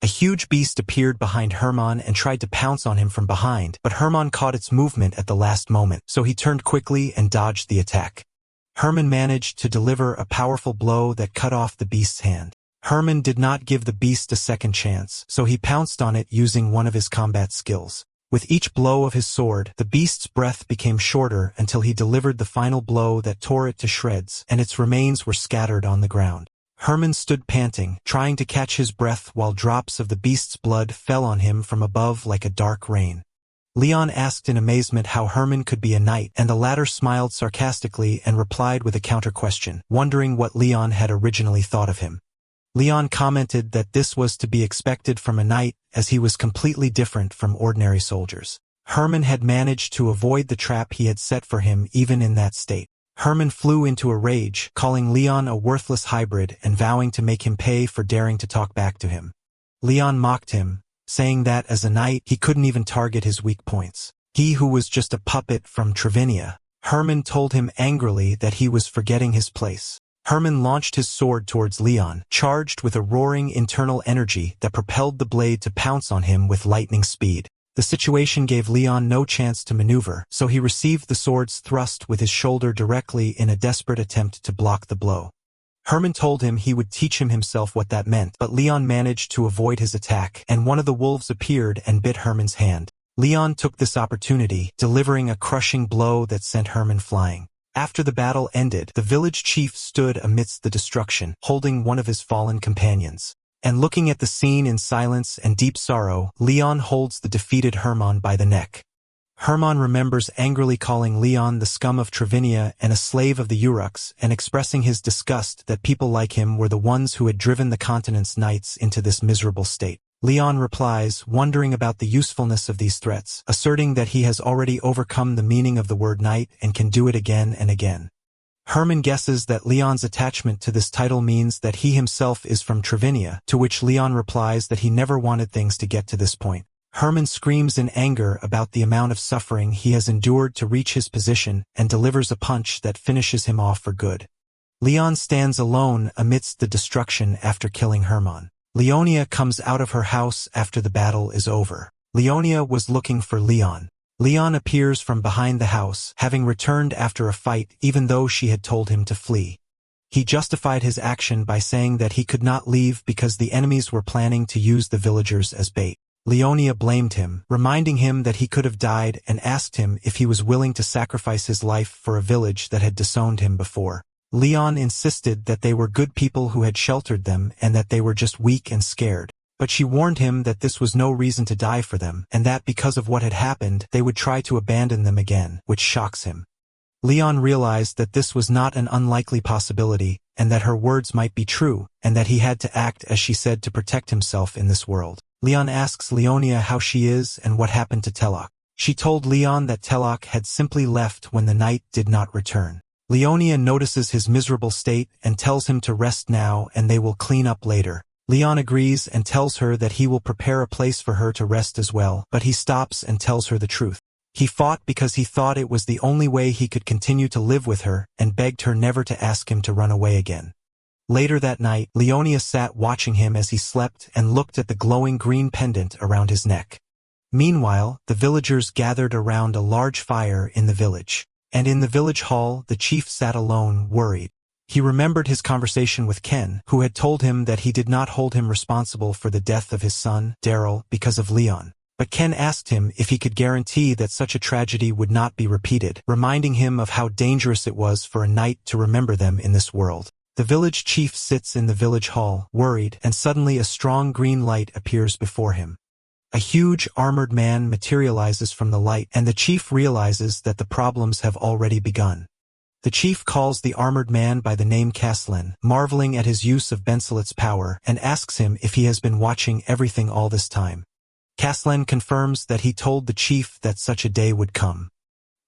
A huge beast appeared behind Herman and tried to pounce on him from behind, but Herman caught its movement at the last moment, so he turned quickly and dodged the attack. Herman managed to deliver a powerful blow that cut off the beast's hand. Herman did not give the beast a second chance, so he pounced on it using one of his combat skills. With each blow of his sword, the beast's breath became shorter until he delivered the final blow that tore it to shreds, and its remains were scattered on the ground. Herman stood panting, trying to catch his breath while drops of the beast's blood fell on him from above like a dark rain. Leon asked in amazement how Herman could be a knight, and the latter smiled sarcastically and replied with a counter-question, wondering what Leon had originally thought of him. Leon commented that this was to be expected from a knight, as he was completely different from ordinary soldiers. Herman had managed to avoid the trap he had set for him even in that state. Herman flew into a rage, calling Leon a worthless hybrid and vowing to make him pay for daring to talk back to him. Leon mocked him, saying that as a knight he couldn't even target his weak points. He who was just a puppet from Travinia. Herman told him angrily that he was forgetting his place. Herman launched his sword towards Leon, charged with a roaring internal energy that propelled the blade to pounce on him with lightning speed. The situation gave Leon no chance to maneuver, so he received the sword's thrust with his shoulder directly in a desperate attempt to block the blow. Herman told him he would teach him himself what that meant, but Leon managed to avoid his attack, and one of the wolves appeared and bit Herman's hand. Leon took this opportunity, delivering a crushing blow that sent Herman flying. After the battle ended, the village chief stood amidst the destruction, holding one of his fallen companions. And looking at the scene in silence and deep sorrow, Leon holds the defeated Herman by the neck. Herman remembers angrily calling Leon the scum of Travinia and a slave of the Uruks, and expressing his disgust that people like him were the ones who had driven the continent's knights into this miserable state. Leon replies, wondering about the usefulness of these threats, asserting that he has already overcome the meaning of the word knight and can do it again and again. Herman guesses that Leon's attachment to this title means that he himself is from Travinia, to which Leon replies that he never wanted things to get to this point. Herman screams in anger about the amount of suffering he has endured to reach his position and delivers a punch that finishes him off for good. Leon stands alone amidst the destruction after killing Herman. Leonia comes out of her house after the battle is over. Leonia was looking for Leon. Leon appears from behind the house, having returned after a fight even though she had told him to flee. He justified his action by saying that he could not leave because the enemies were planning to use the villagers as bait. Leonia blamed him, reminding him that he could have died, and asked him if he was willing to sacrifice his life for a village that had disowned him before. Leon insisted that they were good people who had sheltered them and that they were just weak and scared. But she warned him that this was no reason to die for them, and that because of what had happened, they would try to abandon them again, which shocks him. Leon realized that this was not an unlikely possibility, and that her words might be true, and that he had to act as she said to protect himself in this world. Leon asks Leonia how she is and what happened to Telok. She told Leon that Telok had simply left when the night did not return. Leonia notices his miserable state and tells him to rest now and they will clean up later. Leon agrees and tells her that he will prepare a place for her to rest as well, but he stops and tells her the truth. He fought because he thought it was the only way he could continue to live with her, and begged her never to ask him to run away again. Later that night, Leonia sat watching him as he slept and looked at the glowing green pendant around his neck. Meanwhile, the villagers gathered around a large fire in the village. And in the village hall, the chief sat alone, worried. He remembered his conversation with Ken, who had told him that he did not hold him responsible for the death of his son, Daryl, because of Leon. But Ken asked him if he could guarantee that such a tragedy would not be repeated, reminding him of how dangerous it was for a knight to remember them in this world. The village chief sits in the village hall, worried, and suddenly a strong green light appears before him. A huge armored man materializes from the light, and the chief realizes that the problems have already begun. The chief calls the armored man by the name Kaslen, marveling at his use of Bensalet's power, and asks him if he has been watching everything all this time. Kaslen confirms that he told the chief that such a day would come.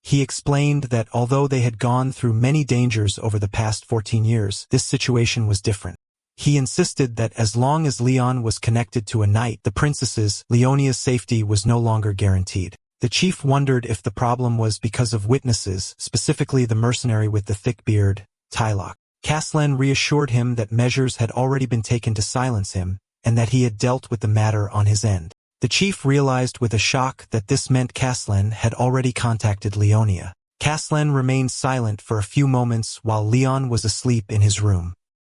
He explained that although they had gone through many dangers over the past 14 years, this situation was different. He insisted that as long as Leon was connected to a knight, the princess's, Leonia's safety was no longer guaranteed. The chief wondered if the problem was because of witnesses, specifically the mercenary with the thick beard, Tylok. Kaslen reassured him that measures had already been taken to silence him, and that he had dealt with the matter on his end. The chief realized with a shock that this meant Kaslen had already contacted Leonia. Kaslen remained silent for a few moments while Leon was asleep in his room.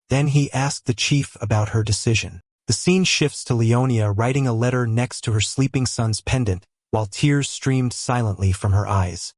Then he asked the chief about her decision. The scene shifts to Leonia writing a letter next to her sleeping son's pendant, while tears streamed silently from her eyes.